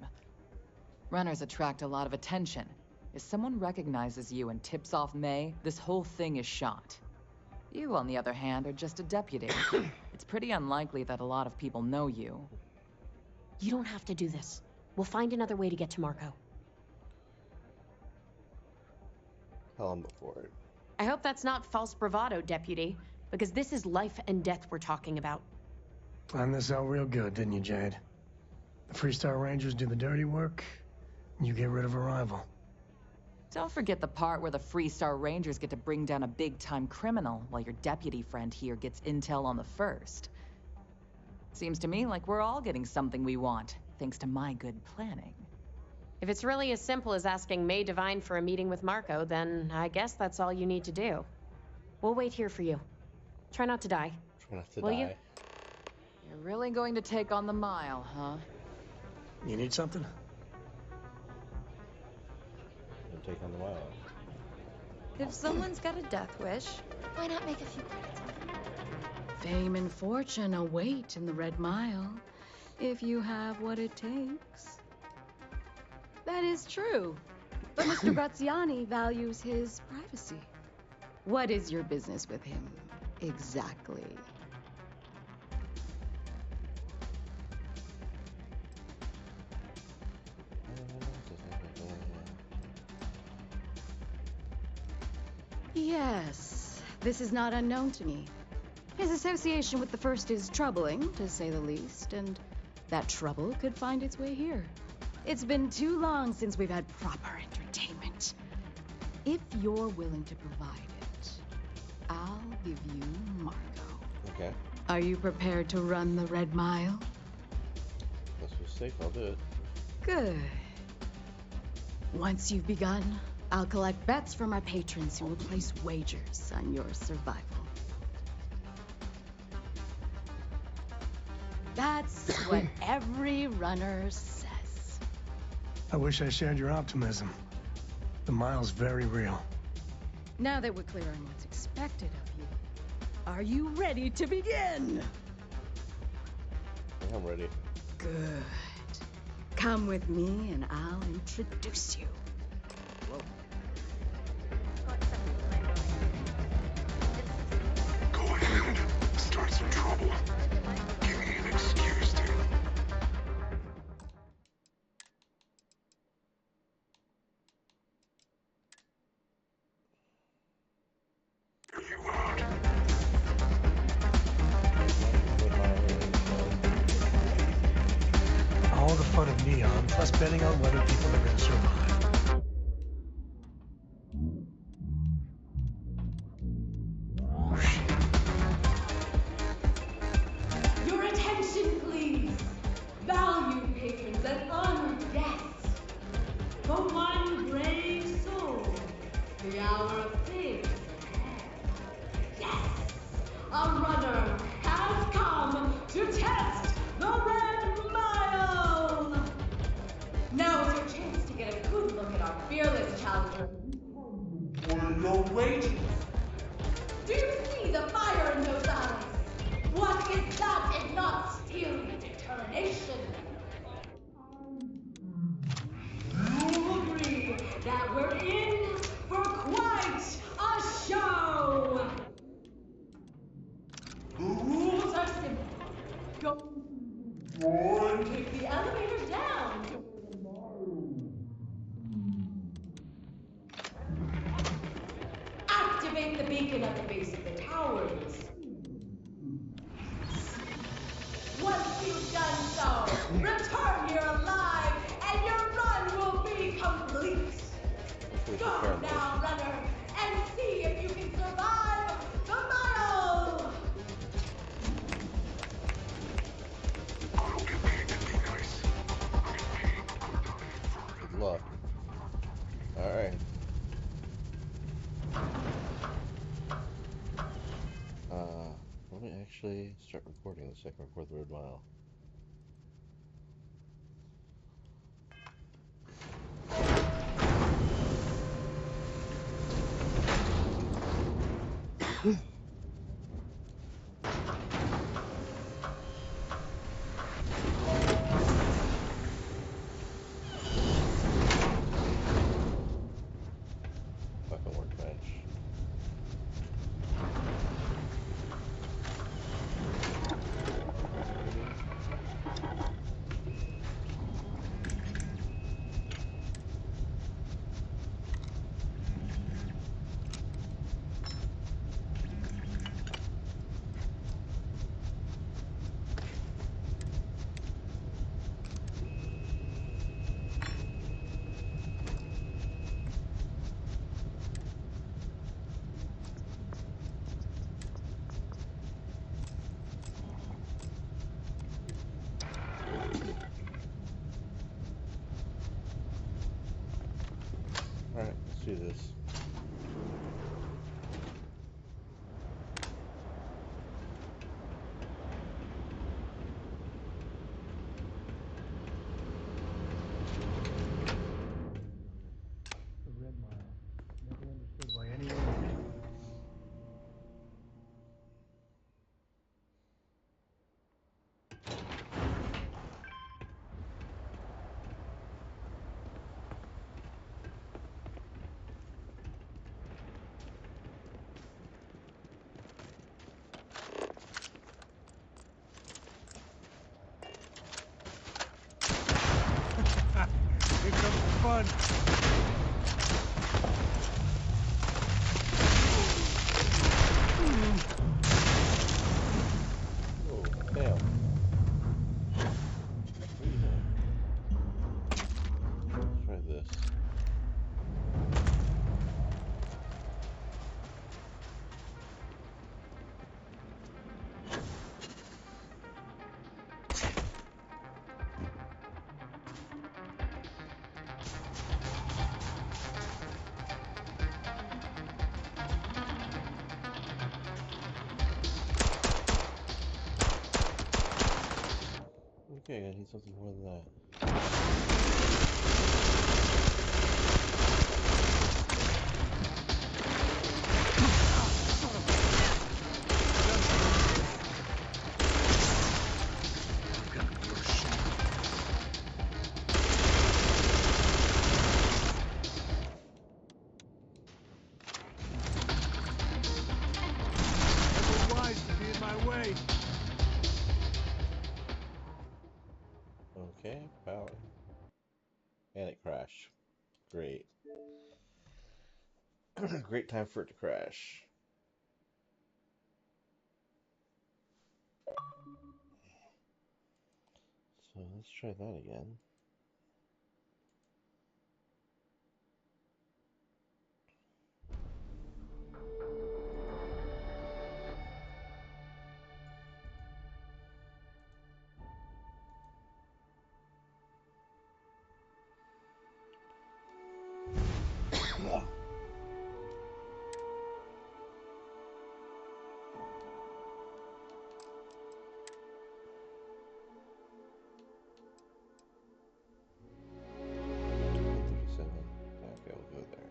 Runners attract a lot of attention. If someone recognizes you and tips off May, this whole thing is shot. You, on the other hand, are just a deputy. It's pretty unlikely that a lot of people know you. You don't have to do this. We'll find another way to get to Marco. Hell, I'm up for it. I hope that's not false bravado, deputy, because this is life and death we're talking about. Planned this out real good, didn't you, Jade? The Freestar Rangers do the dirty work, and you get rid of a rival. Don't forget the part where the Freestar Rangers get to bring down a big-time criminal, while your deputy friend here gets intel on the first. Seems to me like we're all getting something we want, thanks to my good planning. If it's really as simple as asking May Divine for a meeting with Marco, then I guess that's all you need to do. We'll wait here for you. Try not to die. Try not to Will die. you? You're really going to take on the mile, huh? You need something? And take on the mile. If someone's got a death wish, Why not make a few credits on it? fame and fortune await in the Red Mile, if you have what it takes. That is true, but Mr. Graziani values his privacy. What is your business with him, exactly? Yes, this is not unknown to me. His association with the First is troubling, to say the least, and that trouble could find its way here. It's been too long since we've had proper entertainment. If you're willing to provide it, I'll give you Marco. Okay. Are you prepared to run the Red Mile? That's what's safe, I'll do it. Good. Once you've begun, I'll collect bets from our patrons who will place wagers on your survival. That's what every runner says. I wish I shared your optimism. The mile's very real. Now that we're clear on what's expected of you, are you ready to begin? I'm ready. Good. Come with me and I'll introduce you. Whoa. Go ahead. Start some trouble. Give me an excuse to. Are you out? All the fun of Neon, plus betting on whether people are gonna survive. Your attention, please. Valued patrons and honored guests. For one brave soul, the hour of fame is at hand. Yes, a runner has come to test the Red Mile. Now is your chance to get a good look at our fearless challenger. What you're waiting for. Do you see the fire in those eyes? What is that if not steely determination? You agree that we're in for quite a show. The rules are simple. Go and take the elevator down to where the mile. Activate the beacon at the base of the towers. Once you've done so, return here alive, and your run will be complete. Go now, runner, and see if you can survive the mile. I don't get paid to be nice. I get paid to put down effort. Good luck. Alright. Let me actually start recording this so I can record the Red Mile. Fucking workbench. Alright, let's do this. The Red Mile. Never understood why anyone did it. Here comes the fun. Okay, I need something more than that. Okay, power. And it crashed. Great. Great time for it to crash. So let's try that again. Okay, we'll go there.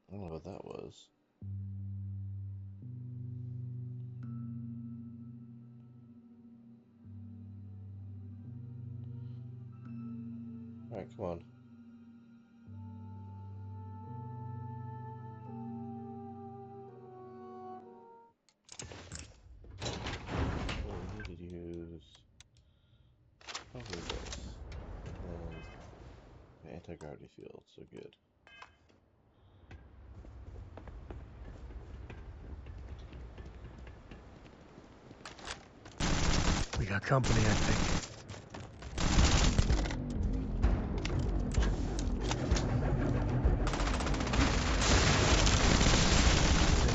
I don't know what that was. Alright, come on. Well, we need to use probably this. And then anti-gravity field, so good. We got company, I think.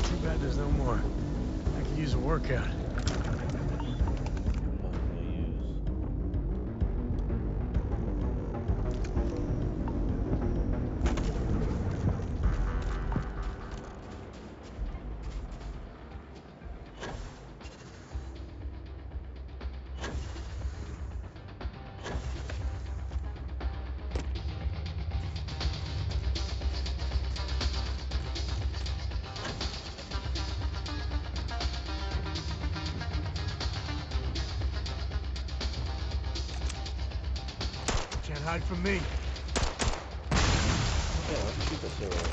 Too bad there's no more. I could use a workout. Can't hide from me. Yeah, let's keep this around.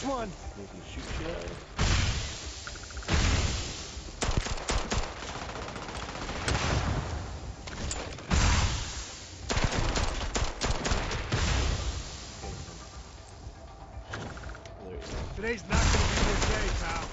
one. Making shoot shells. Today's not gonna be your day, pal.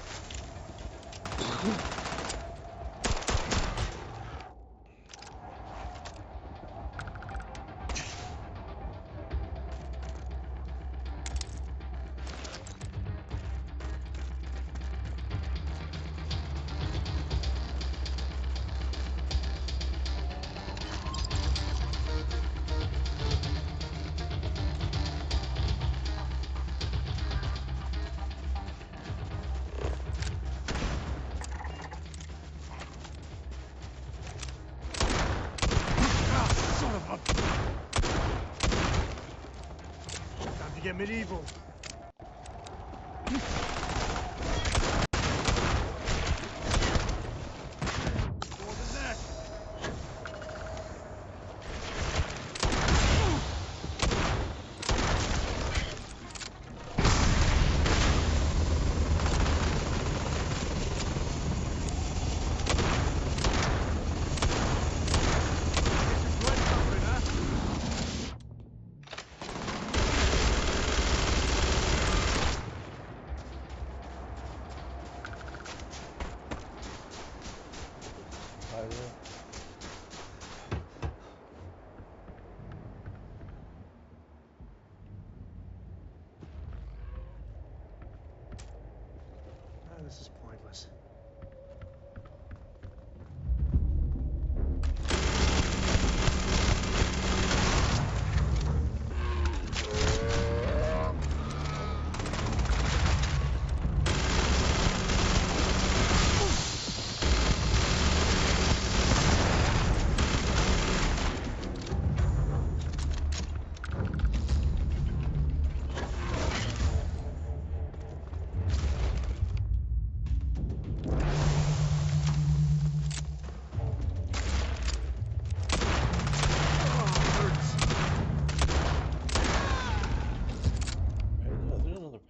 Time to get medieval. For the neck. This is pointless.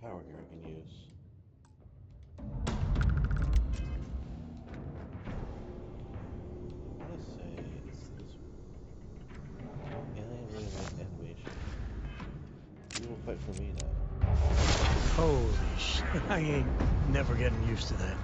Power here I can use. I want to say it's this alien really nice animation. You will fight for me now. Holy shit, I ain't never getting used to that.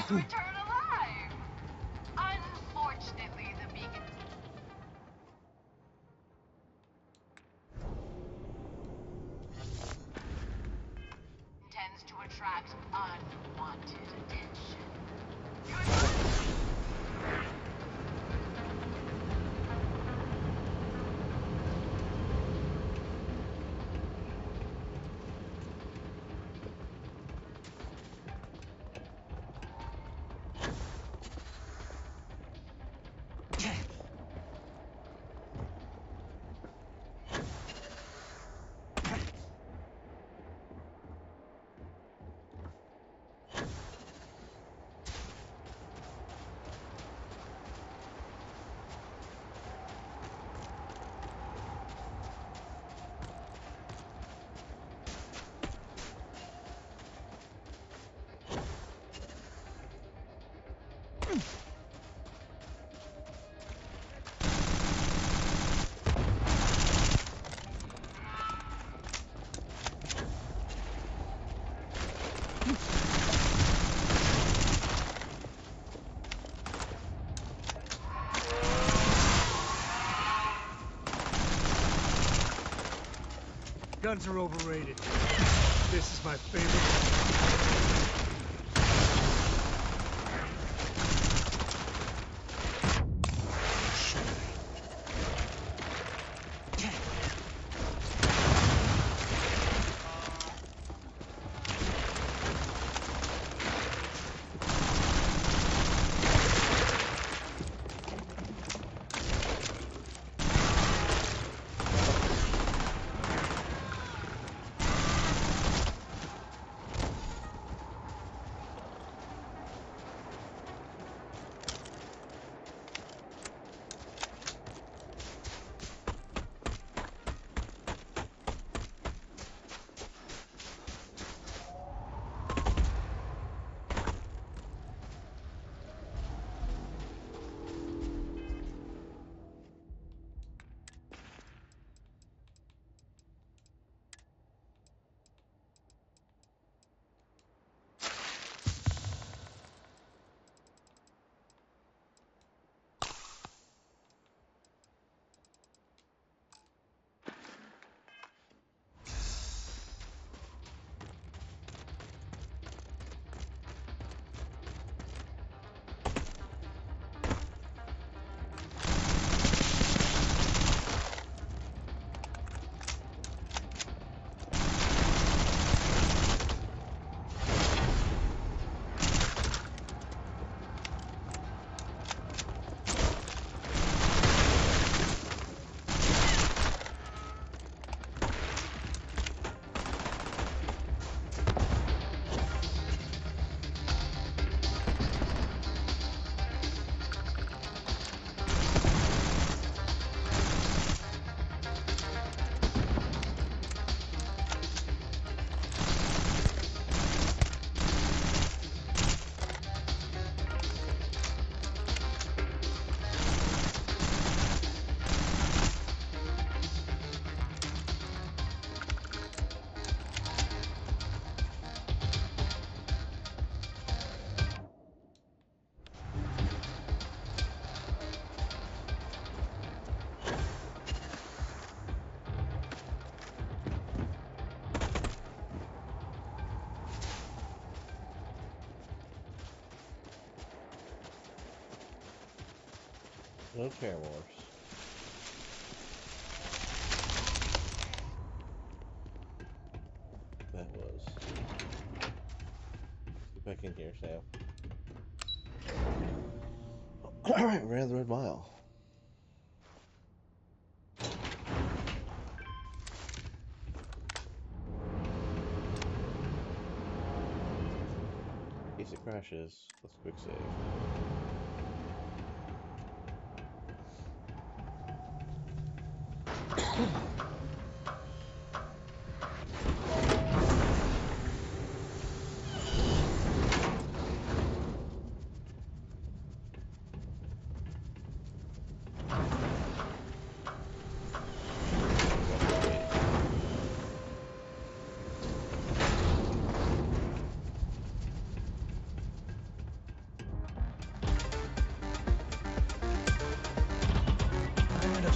Return alive! Unfortunately, the beacon tends to attract unwanted attention. Guns are overrated. This is my favorite. No Terramorphs. That was. Get back in here, Sam. Alright, we're at the Red Mile. In case it crashes, let's quick save.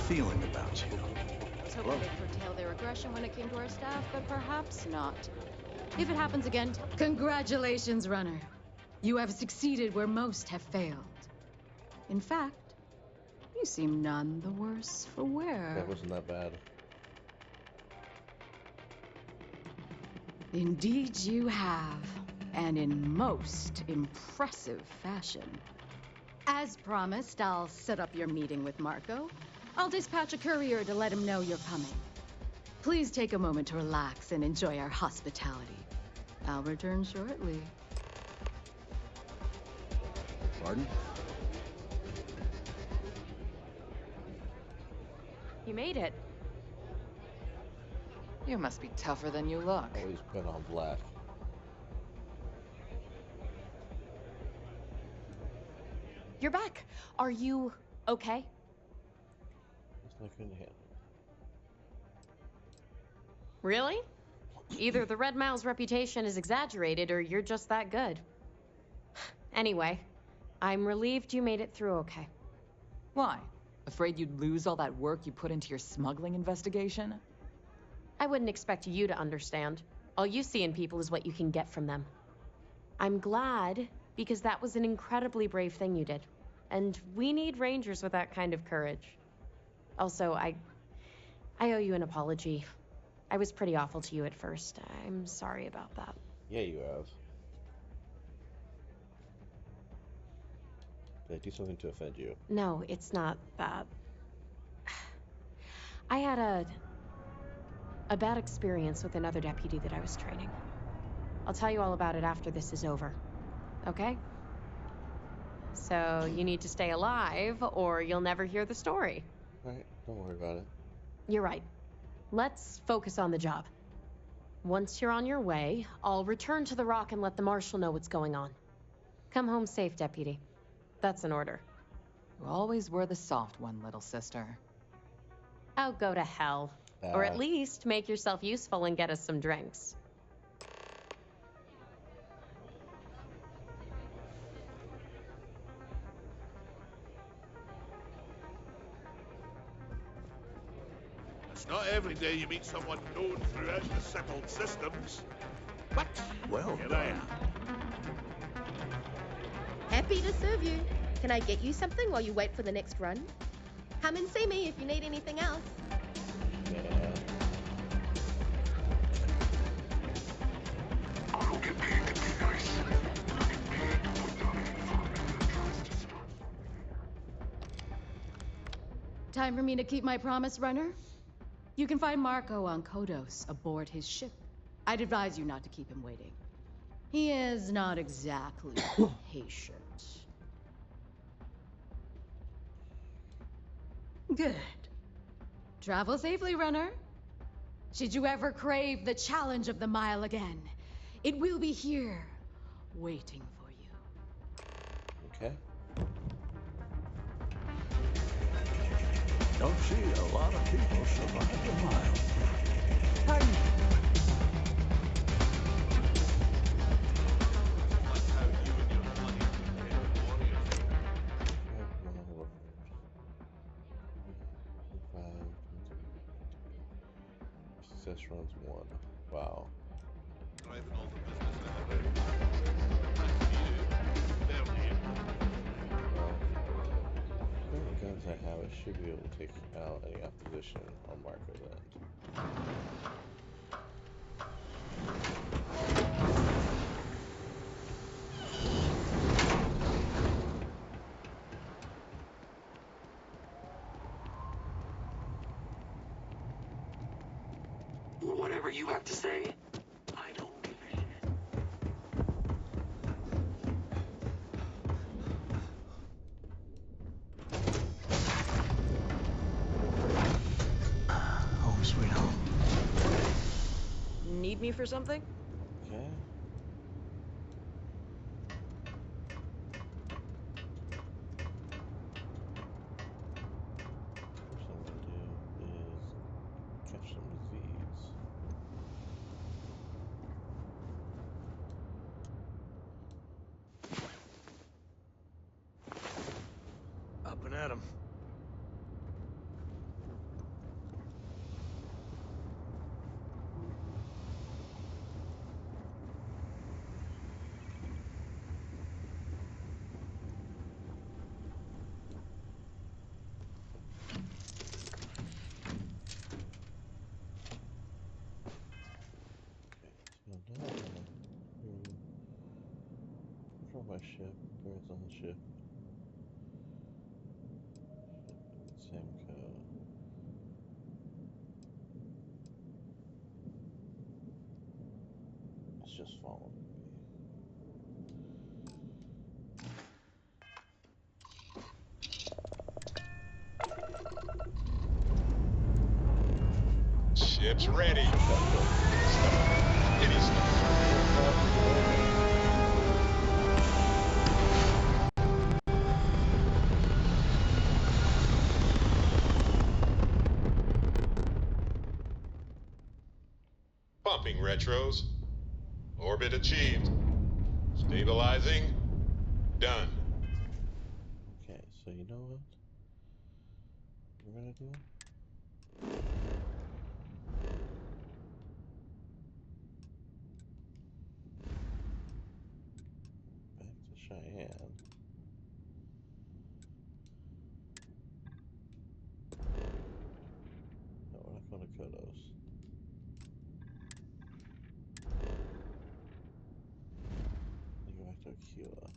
Feeling about you. I was hoping they'd curtail their aggression when it came to our staff, but perhaps not. If it happens again, congratulations, runner. You have succeeded where most have failed. In fact, you seem none the worse for wear. That wasn't that bad. Indeed you have, and in most impressive fashion. As promised, I'll set up your meeting with Marco. I'll dispatch a courier to let him know you're coming. Please take a moment to relax and enjoy our hospitality. I'll return shortly. Pardon? You made it. You must be tougher than you look. Always been on black. You're back. Are you okay? I couldn't handle it. Really? Either the Red Mile's reputation is exaggerated or you're just that good. Anyway, I'm relieved you made it through okay. Why? Afraid you'd lose all that work you put into your smuggling investigation? I wouldn't expect you to understand. All you see in people is what you can get from them. I'm glad, because that was an incredibly brave thing you did. And we need rangers with that kind of courage. Also, I owe you an apology. I was pretty awful to you at first. I'm sorry about that. Yeah, you have. Did I do something to offend you? No, it's not that. I had a bad experience with another deputy that I was training. I'll tell you all about it after this is over. Okay? So you need to stay alive or you'll never hear the story. Alright, don't worry about it. You're right. Let's focus on the job. Once you're on your way, I'll return to the Rock and let the Marshal know what's going on. Come home safe, Deputy. That's an order. You always were the soft one, little sister. Oh, go to hell. Or at least make yourself useful and get us some drinks. It's not every day you meet someone known throughout the settled systems. But, well, here I am. Happy to serve you. Can I get you something while you wait for the next run? Come and see me if you need anything else. I'll get paid to be nice. I'll get paid to put down any farming that tries to stop. Time for me to keep my promise, runner? You can find Marco on Kodos aboard his ship. I'd advise you not to keep him waiting. He is not exactly patient. Good. Travel safely, runner. Should you ever crave the challenge of the mile again, it will be here, waiting for you. Okay. Don't see a lot of people survive the mile. Pardon me. Success runs 1. Wow. Driving all the business I have out. Thanks to you. Fairly. Well, the guns I have, I should be able to take out any opposition on Marco's end. Whatever you have to say, I don't give a shit. Home sweet home. Need me for something? Okay. First thing I'm gonna do is catch some disease. Up and at 'em. So now I'm gonna control my ship, birds on the ship. Same code. It's just following me. Ship's ready. Any Pumping retros. Orbit achieved. Stabilizing. Done. Okay, so you know what we're gonna do? Cheyenne. No, we're not going to Kodos. Then go back to Aquila.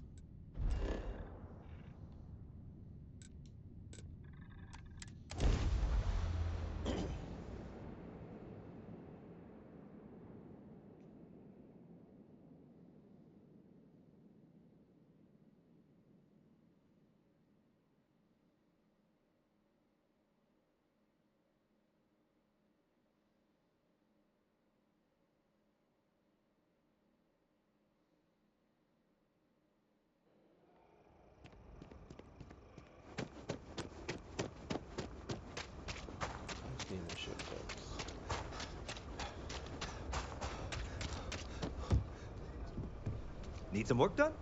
Ship folks. Need some work done?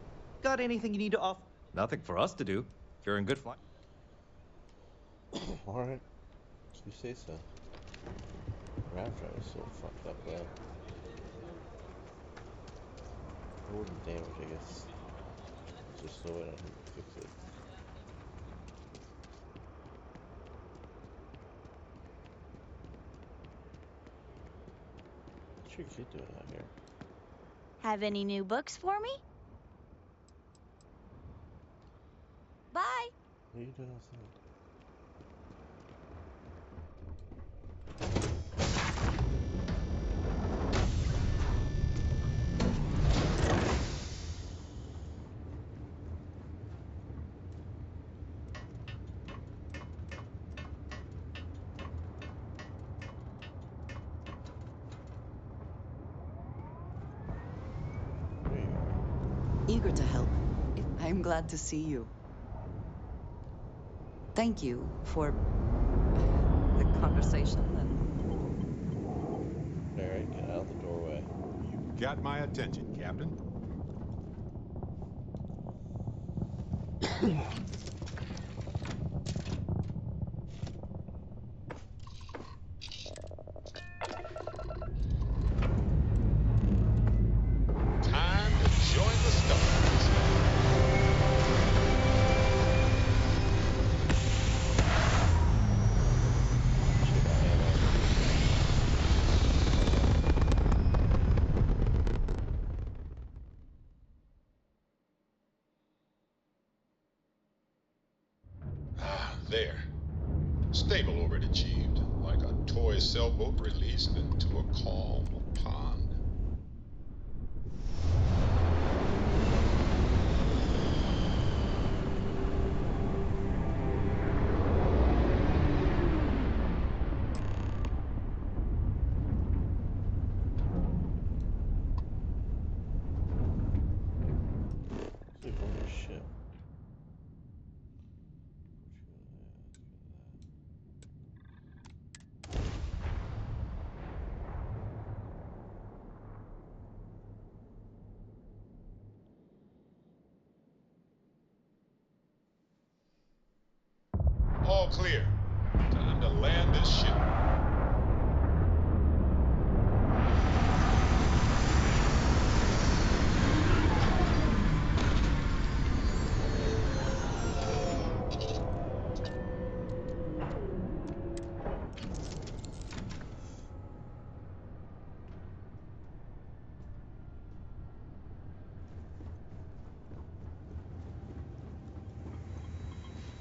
Got anything you need to offer? Nothing for us to do. If you're in good flight. Alright. You say so. Grav drive is so fucked up though. It wouldn't damage, I guess. It's just no way to fix it. What's your kid doing out here? Have any new books for me? Bye. What are you doing outside? Eager to help. I'm glad to see you. Thank you for the conversation and... Alright, get out the doorway. You got my attention, Captain. Time to join the stars. There. Stable orbit achieved, like a toy sailboat released into a calm pond. Sleep on your ship. All clear. Time to land this ship.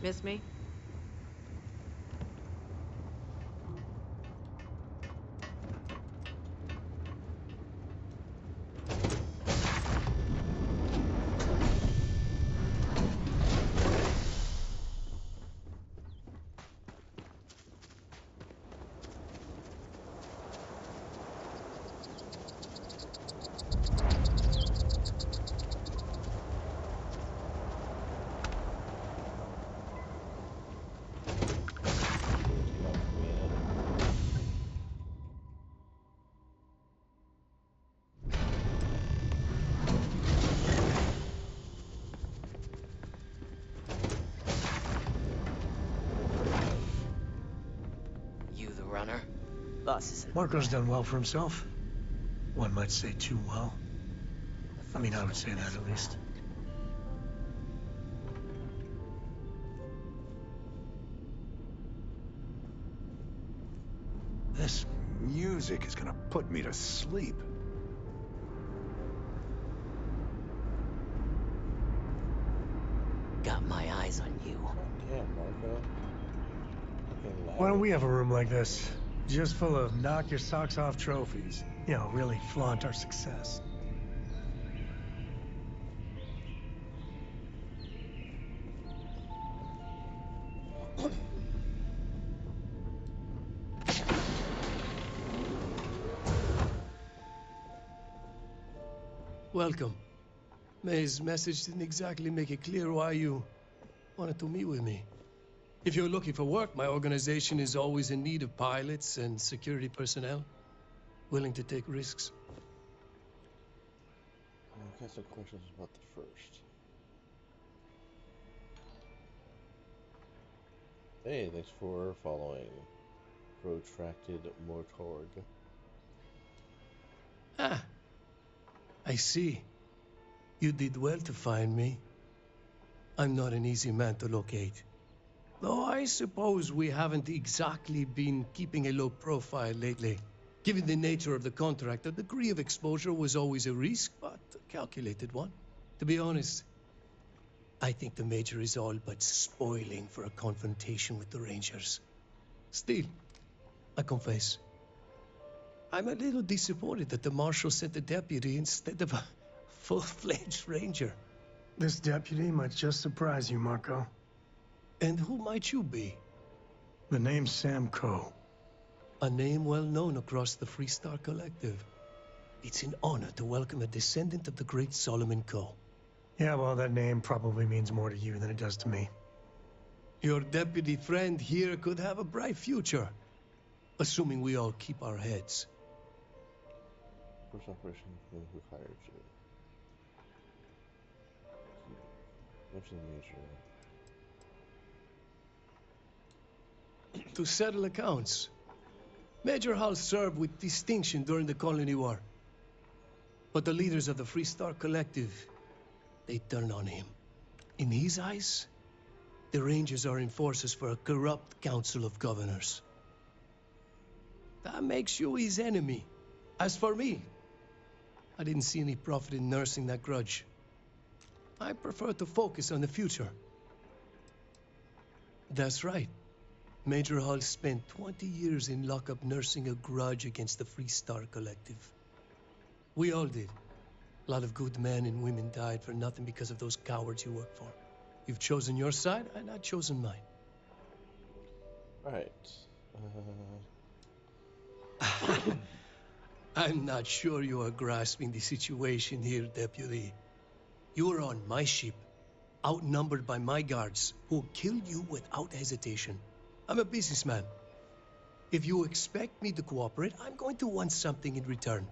Miss me? Runner. Boss is Marco's done well for himself. One might say too well. I mean, I would say that at least. This music is gonna put me to sleep. Got my eyes on you. Damn, Marco. Why don't we have a room like this? Just full of knock your socks off trophies. You know, really flaunt our success. Welcome. May's message didn't exactly make it clear why you wanted to meet with me. If you're looking for work, my organization is always in need of pilots and security personnel, willing to take risks. I've got some questions about the first. Hey, thanks for following. Protracted Mortorg. Ah, I see. You did well to find me. I'm not an easy man to locate. Though I suppose we haven't exactly been keeping a low profile lately. Given the nature of the contract, a degree of exposure was always a risk, but a calculated one. To be honest, I think the Major is all but spoiling for a confrontation with the Rangers. Still, I confess, I'm a little disappointed that the Marshal sent a deputy instead of a full-fledged Ranger. This deputy might just surprise you, Marco. And who might you be? The name's Sam Coe. A name well known across the Freestar Collective. It's an honor to welcome a descendant of the great Solomon Coe. Yeah, well, that name probably means more to you than it does to me. Your deputy friend here could have a bright future, assuming we all keep our heads. First operation, who hired you? Mention the Major. To settle accounts. Major Hall served with distinction during the Colony War. But the leaders of the Freestar Collective, they turned on him. In his eyes, the Rangers are enforcers for a corrupt Council of Governors. That makes you his enemy. As for me, I didn't see any profit in nursing that grudge. I prefer to focus on the future. That's right. Major Hall spent 20 years in lockup nursing a grudge against the Freestar Collective. We all did. A lot of good men and women died for nothing because of those cowards you work for. You've chosen your side, and I've chosen mine. Right. I'm not sure you are grasping the situation here, Deputy. You are on my ship, outnumbered by my guards, who will kill you without hesitation. I'm a businessman. If you expect me to cooperate, I'm going to want something in return.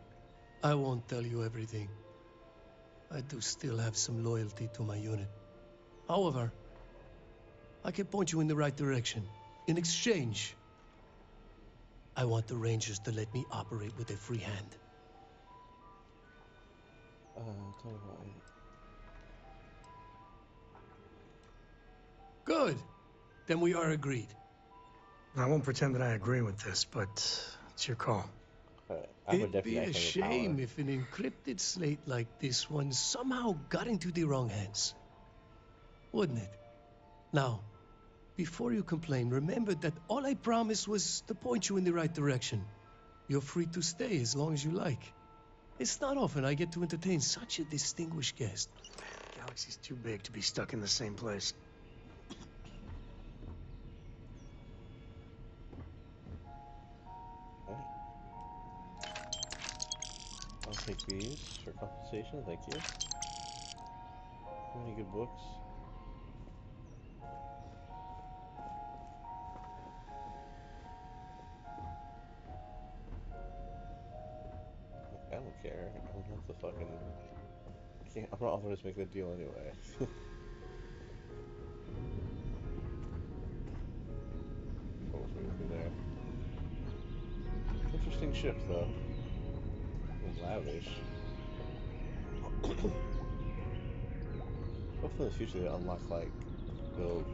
I won't tell you everything. I do still have some loyalty to my unit. However, I can point you in the right direction. In exchange, I want the Rangers to let me operate with a free hand. Tell me why. Good. Then we are agreed. I won't pretend that I agree with this, but it's your call. It'd be a shame if an encrypted slate like this one somehow got into the wrong hands. Wouldn't it? Now, before you complain, remember that all I promised was to point you in the right direction. You're free to stay as long as you like. It's not often I get to entertain such a distinguished guest. The galaxy's too big to be stuck in the same place. I'll take these for compensation, thank you. Any good books? Look, I don't care. I don't have to fucking... I'm not authorized to make that deal anyway. What was we looking there? Interesting ship, though. Lavish. Hopefully in the future they unlock, like, build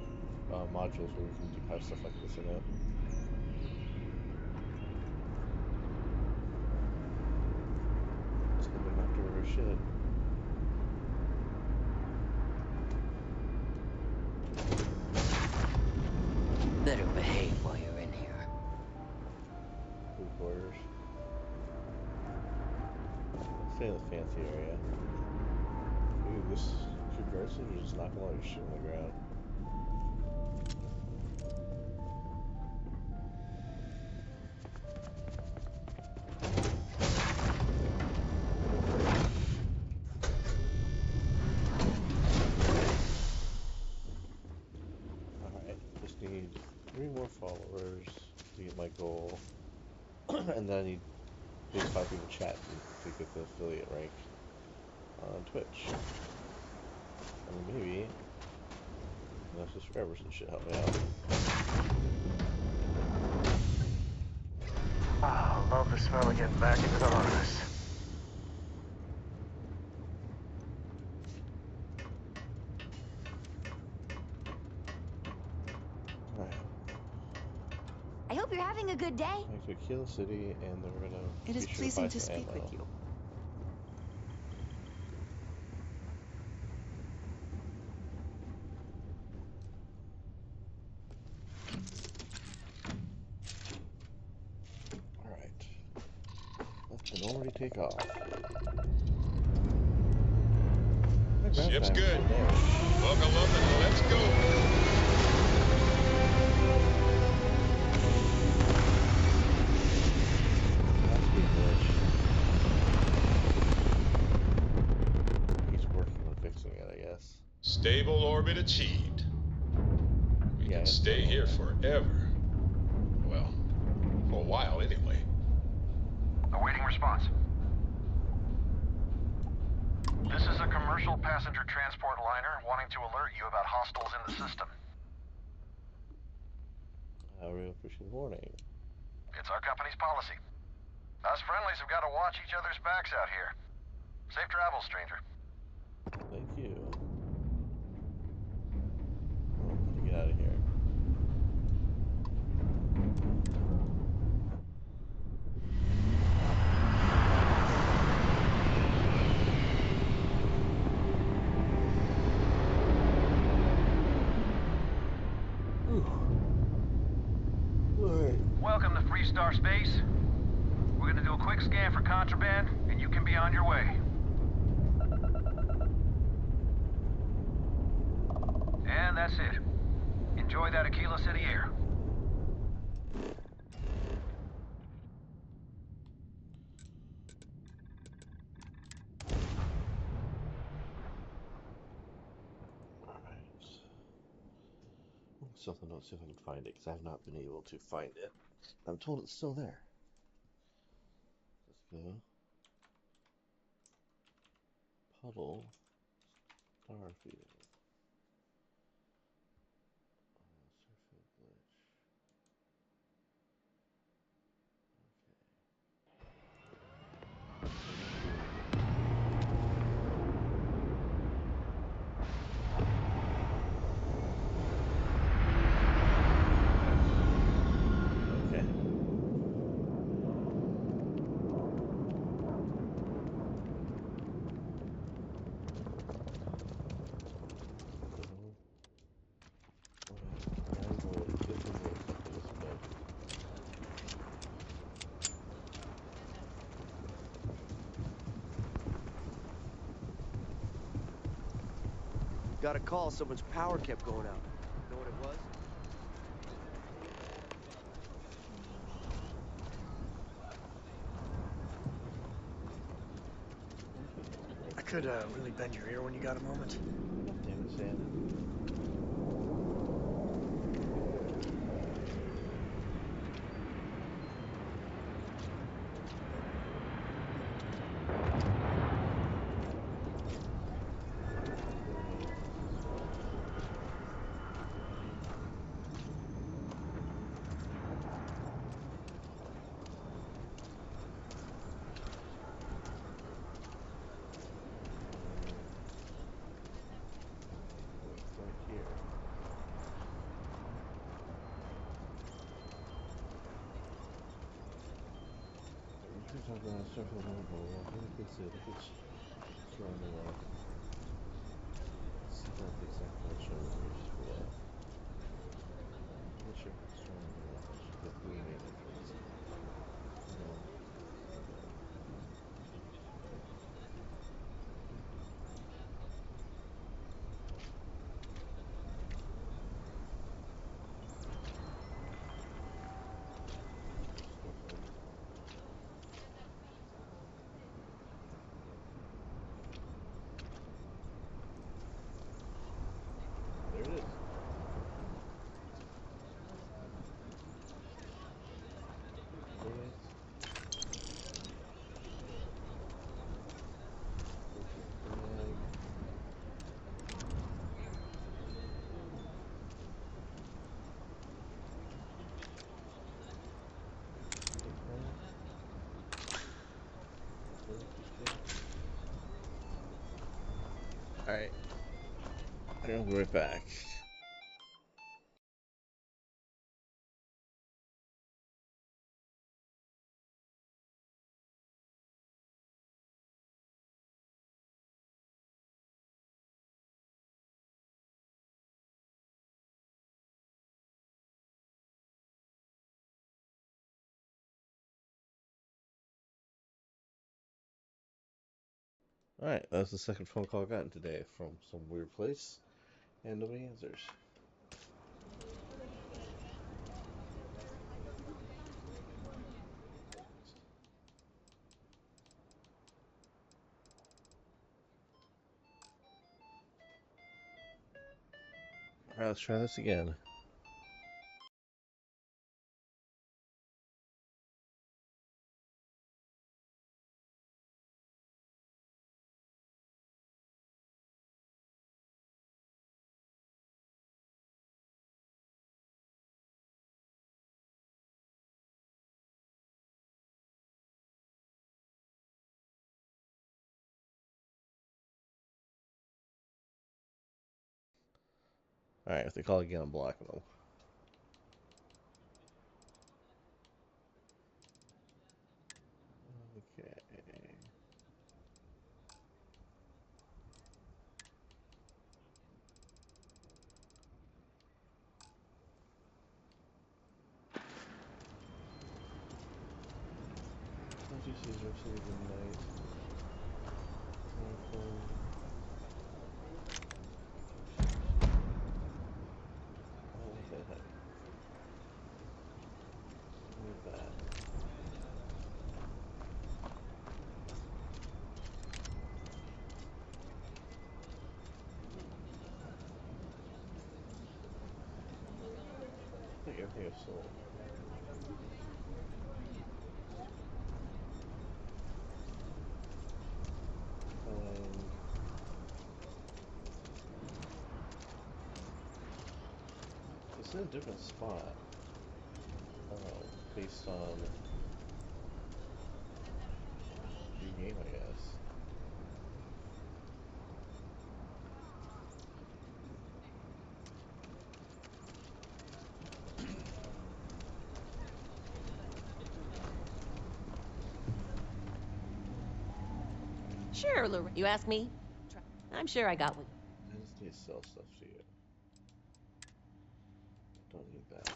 modules where we can have stuff like this in it. shit. Better behave while you're in here. Food quarters. Let's stay in the fancy area. Ooh, this should guards are just knocking all your shit on the ground. Alright, just need 3 more followers to get my goal. And then I need at least 5 people chat to get the affiliate rank on Twitch. And maybe enough subscribers and shit help me out. Ah, I love the smell of getting back into the harness. Alright. I hope you're having a good day. Back to Aquila City, and then we're gonna It is be sure pleasing buy to some speak ammo. with you. Alright. Let the already take off. Ship's good. Buckle up and let's go. He's working on fixing it, I guess. Stable orbit achieved. We can stay here forever. Well, for a while anyway. Awaiting response. This is a commercial passenger transport liner wanting to alert you about hostiles in the system. I really appreciate the warning. It's our company's policy. Us friendlies have got to watch each other's backs out here. Safe travels, stranger. Thank you. Well, how to get out of here? Welcome to Freestar Space. We're gonna do a quick scan for contraband, and you can be on your way. And that's it. Enjoy that Aquila City air. Something, let's see if I can find it, because I've not been able to find it. I'm told it's still there. Let's go. Puddle. Starfield. Starfield glitch. Got a call, someone's power kept going out. Know what it was? I could really bend your ear when you got a moment. Damn it, Sam. Starfield, surrounding rock. It's not the exact motion we used below. Not sure if it's surrounding rock. I should get blue main entrance. No. There it is. Alright. I'll be right back. Alright, that was the second phone call I've gotten today from some weird place, and nobody answers. Alright, let's try this again. Alright, if they call again, I'm blocking them. Okay. I think everything is sold. It's in a different spot, based on the game, I guess. Sure, Lorraine. You ask me? I'm sure I got one. I just need to sell stuff to you. Don't need that.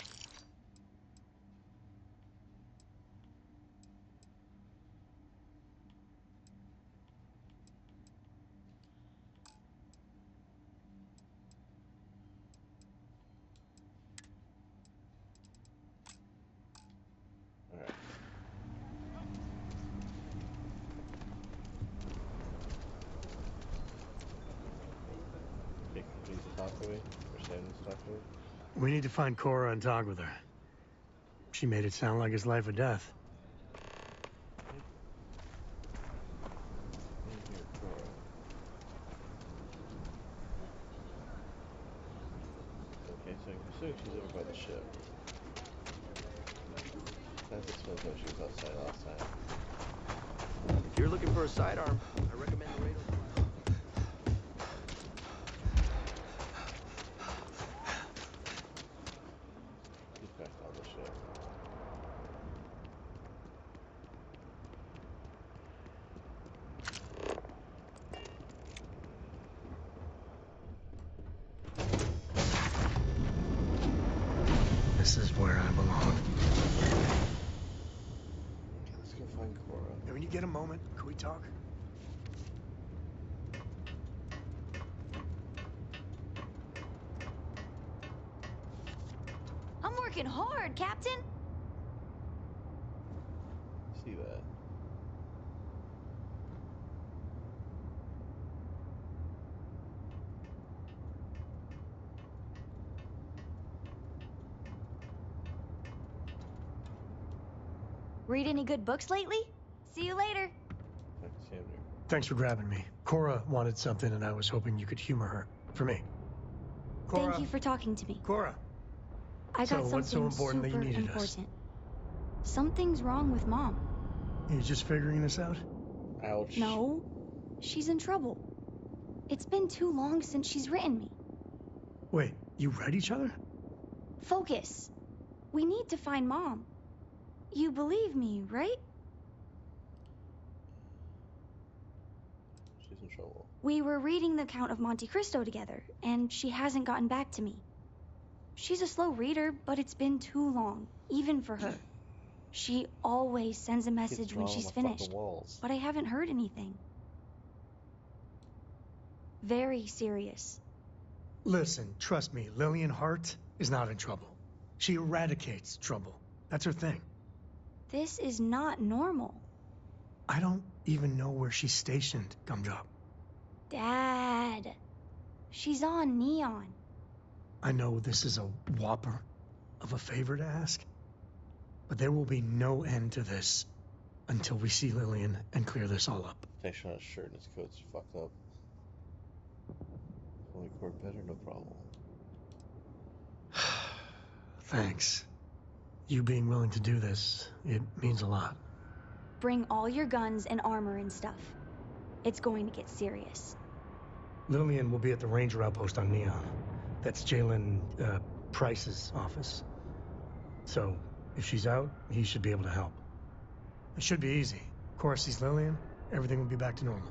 Alright. Nick needs to talk to me, or Sam needs to talk to me. We need to find Cora and talk with her. She made it sound like it's life or death. Okay, so I'm assuming she's over by the ship. That explains why she was outside last time. If you're looking for a sidearm, I recommend the radar. He's back on the ship. get a moment? Could we talk? I'm working hard, Captain. See that. Read any good books lately? See you later. Thanks for grabbing me. Cora wanted something, and I was hoping you could humor her. For me. Cora. Thank you for talking to me. Cora. I got something what's so important super that you needed important. Something's wrong with Mom. You just figuring this out? Ouch. No, she's in trouble. It's been too long since she's written me. Wait, you read each other? Focus. We need to find Mom. You believe me, right? She's in trouble. We were reading the Count of Monte Cristo together, and she hasn't gotten back to me. She's a slow reader, but it's been too long, even for her. She always sends a message when she's finished, but I haven't heard anything. Very serious. Listen, trust me, Lillian Hart is not in trouble. She eradicates trouble. That's her thing. This is not normal. I don't even know where she's stationed, Gumdrop. Dad. She's on Neon. I know this is a whopper of a favor to ask, but there will be no end to this until we see Lillian and clear this all up. Thanks on his shirt and his coat's fucked up. Only core better, no problem. Thanks. You being willing to do this, it means a lot. Bring all your guns and armor and stuff. It's going to get serious. Lillian will be at the Ranger outpost on Neon. That's Jalen Price's office. So, if she's out, he should be able to help. It should be easy. Of course, he's Lillian. Everything will be back to normal.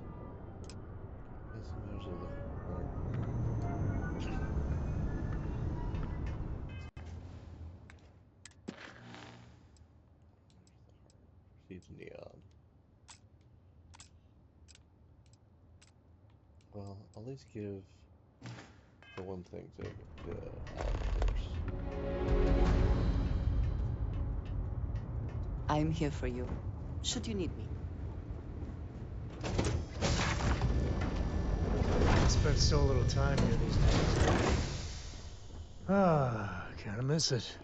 Proceed to Neon. Well, I'll at least give the one thing to Alan first. I'm here for you, should you need me. I spent so little time here these days. Kinda miss it.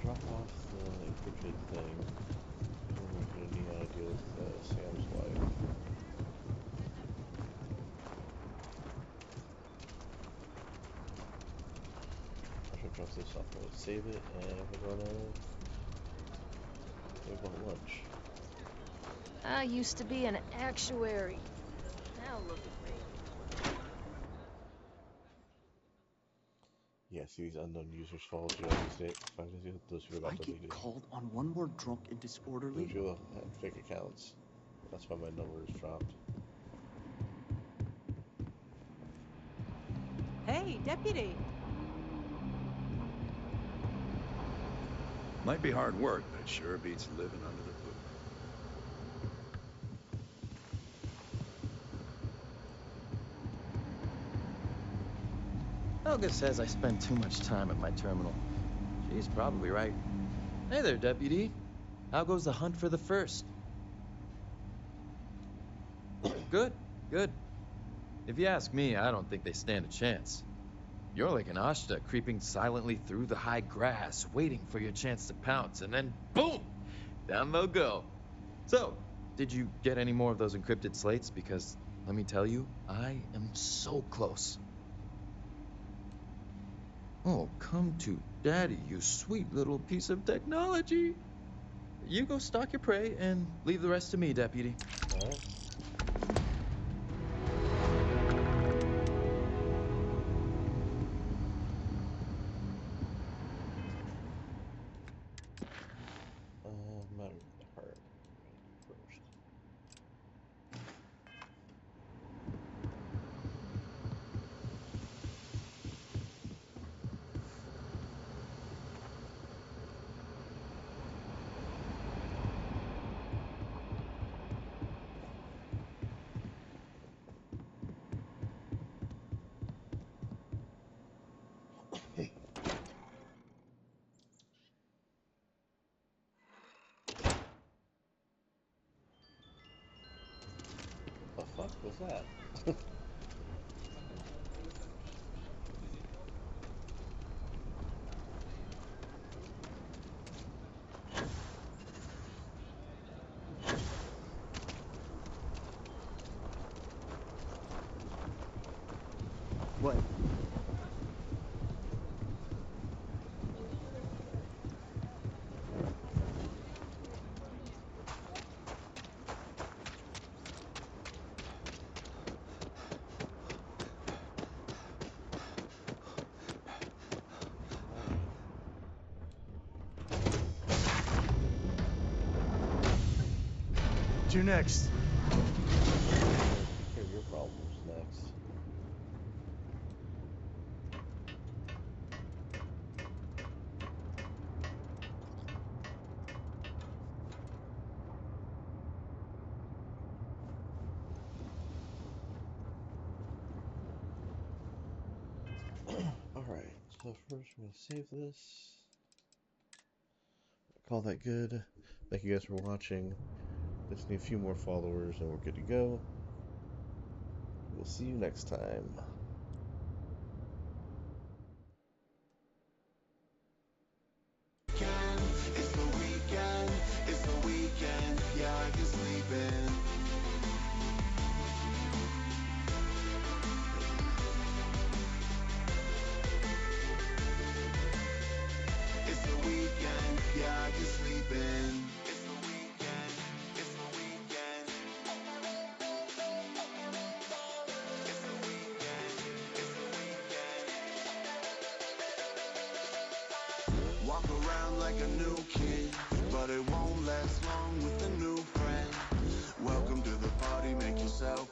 Drop off the encrypted thing. We're gonna need to deal with Sam's wife. I should drop this off. We'll save it, and we're gonna go to lunch. I used to be an actuary. Now look at me. Yeah, see these unknown users follow you on these days. Those people got deleted. Called on one more drunk and disorderly. Those people have fake accounts. That's why my number is dropped. Hey, deputy. Might be hard work, but it sure beats living under the boot. Helga says I spend too much time at my terminal. She's probably right. Hey there, Deputy. How goes the hunt for the first? Good, good. If you ask me, I don't think they stand a chance. You're like an Ashta creeping silently through the high grass, waiting for your chance to pounce, and then boom! Down they'll go. So, did you get any more of those encrypted slates? Because, let me tell you, I am so close. Oh, come to Daddy, you sweet little piece of technology. You go stalk your prey and leave the rest to me, Deputy. All right. Matter of heart first. that? What? You next. Take care of your problems next. Alright, so first I'm going to save this. Call that good. Thank you guys for watching. Just need a few more followers and we're good to go. We'll see you next time. It's the weekend, yeah, I can sleep in. It's the weekend, yeah, I can sleep in. It's the weekend, it's the weekend. It's the weekend, it's the weekend. Walk around like a new kid, but it won't last long with a new friend. Welcome to the party, make yourself